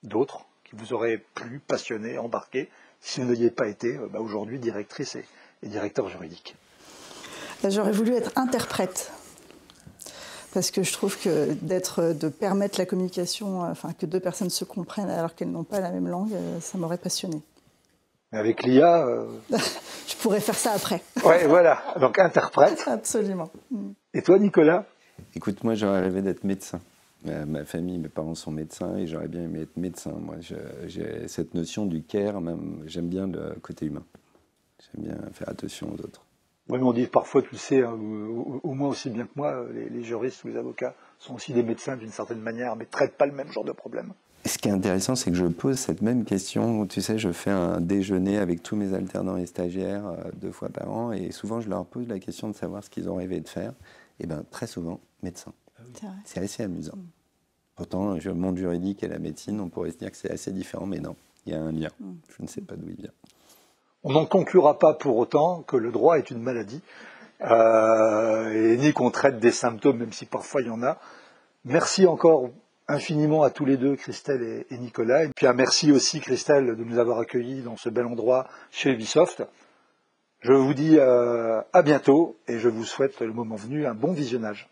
Speaker 1: d'autre qui vous aurait plu, passionné, embarqué, si vous n'aviez pas été aujourd'hui directrice et directeur juridique?
Speaker 2: J'aurais voulu être interprète. Parce que je trouve que de permettre la communication, enfin que deux personnes se comprennent alors qu'elles n'ont pas la même langue, ça m'aurait passionné.
Speaker 1: Avec l'IA...
Speaker 2: Je pourrais faire ça après.
Speaker 1: Ouais, voilà. Donc interprète.
Speaker 2: Absolument.
Speaker 1: Et toi, Nicolas?
Speaker 3: Écoute, moi, j'aurais rêvé d'être médecin. Ma famille, mes parents sont médecins et j'aurais bien aimé être médecin. Moi, j'ai cette notion du care, même, j'aime bien le côté humain. J'aime bien faire attention aux autres.
Speaker 1: Oui, mais on dit parfois, tu le sais, hein, au moins aussi bien que moi, les juristes ou les avocats sont aussi des médecins d'une certaine manière, mais ne traitent pas le même genre de problème.
Speaker 3: Ce qui est intéressant, c'est que je pose cette même question. Tu sais, je fais un déjeuner avec tous mes alternants et stagiaires 2 fois par an, et souvent, je leur pose la question de savoir ce qu'ils ont rêvé de faire. Et bien, très souvent, médecin. C'est assez amusant. Pourtant, le monde juridique et la médecine, on pourrait se dire que c'est assez différent, mais non, il y a un lien. Je ne sais pas d'où il vient.
Speaker 1: On n'en conclura pas pour autant que le droit est une maladie, et ni qu'on traite des symptômes, même si parfois il y en a. Merci encore infiniment à tous les deux, Christelle et Nicolas. Et puis un merci aussi, Christelle, de nous avoir accueillis dans ce bel endroit chez Ubisoft. Je vous dis à bientôt et je vous souhaite le moment venu un bon visionnage.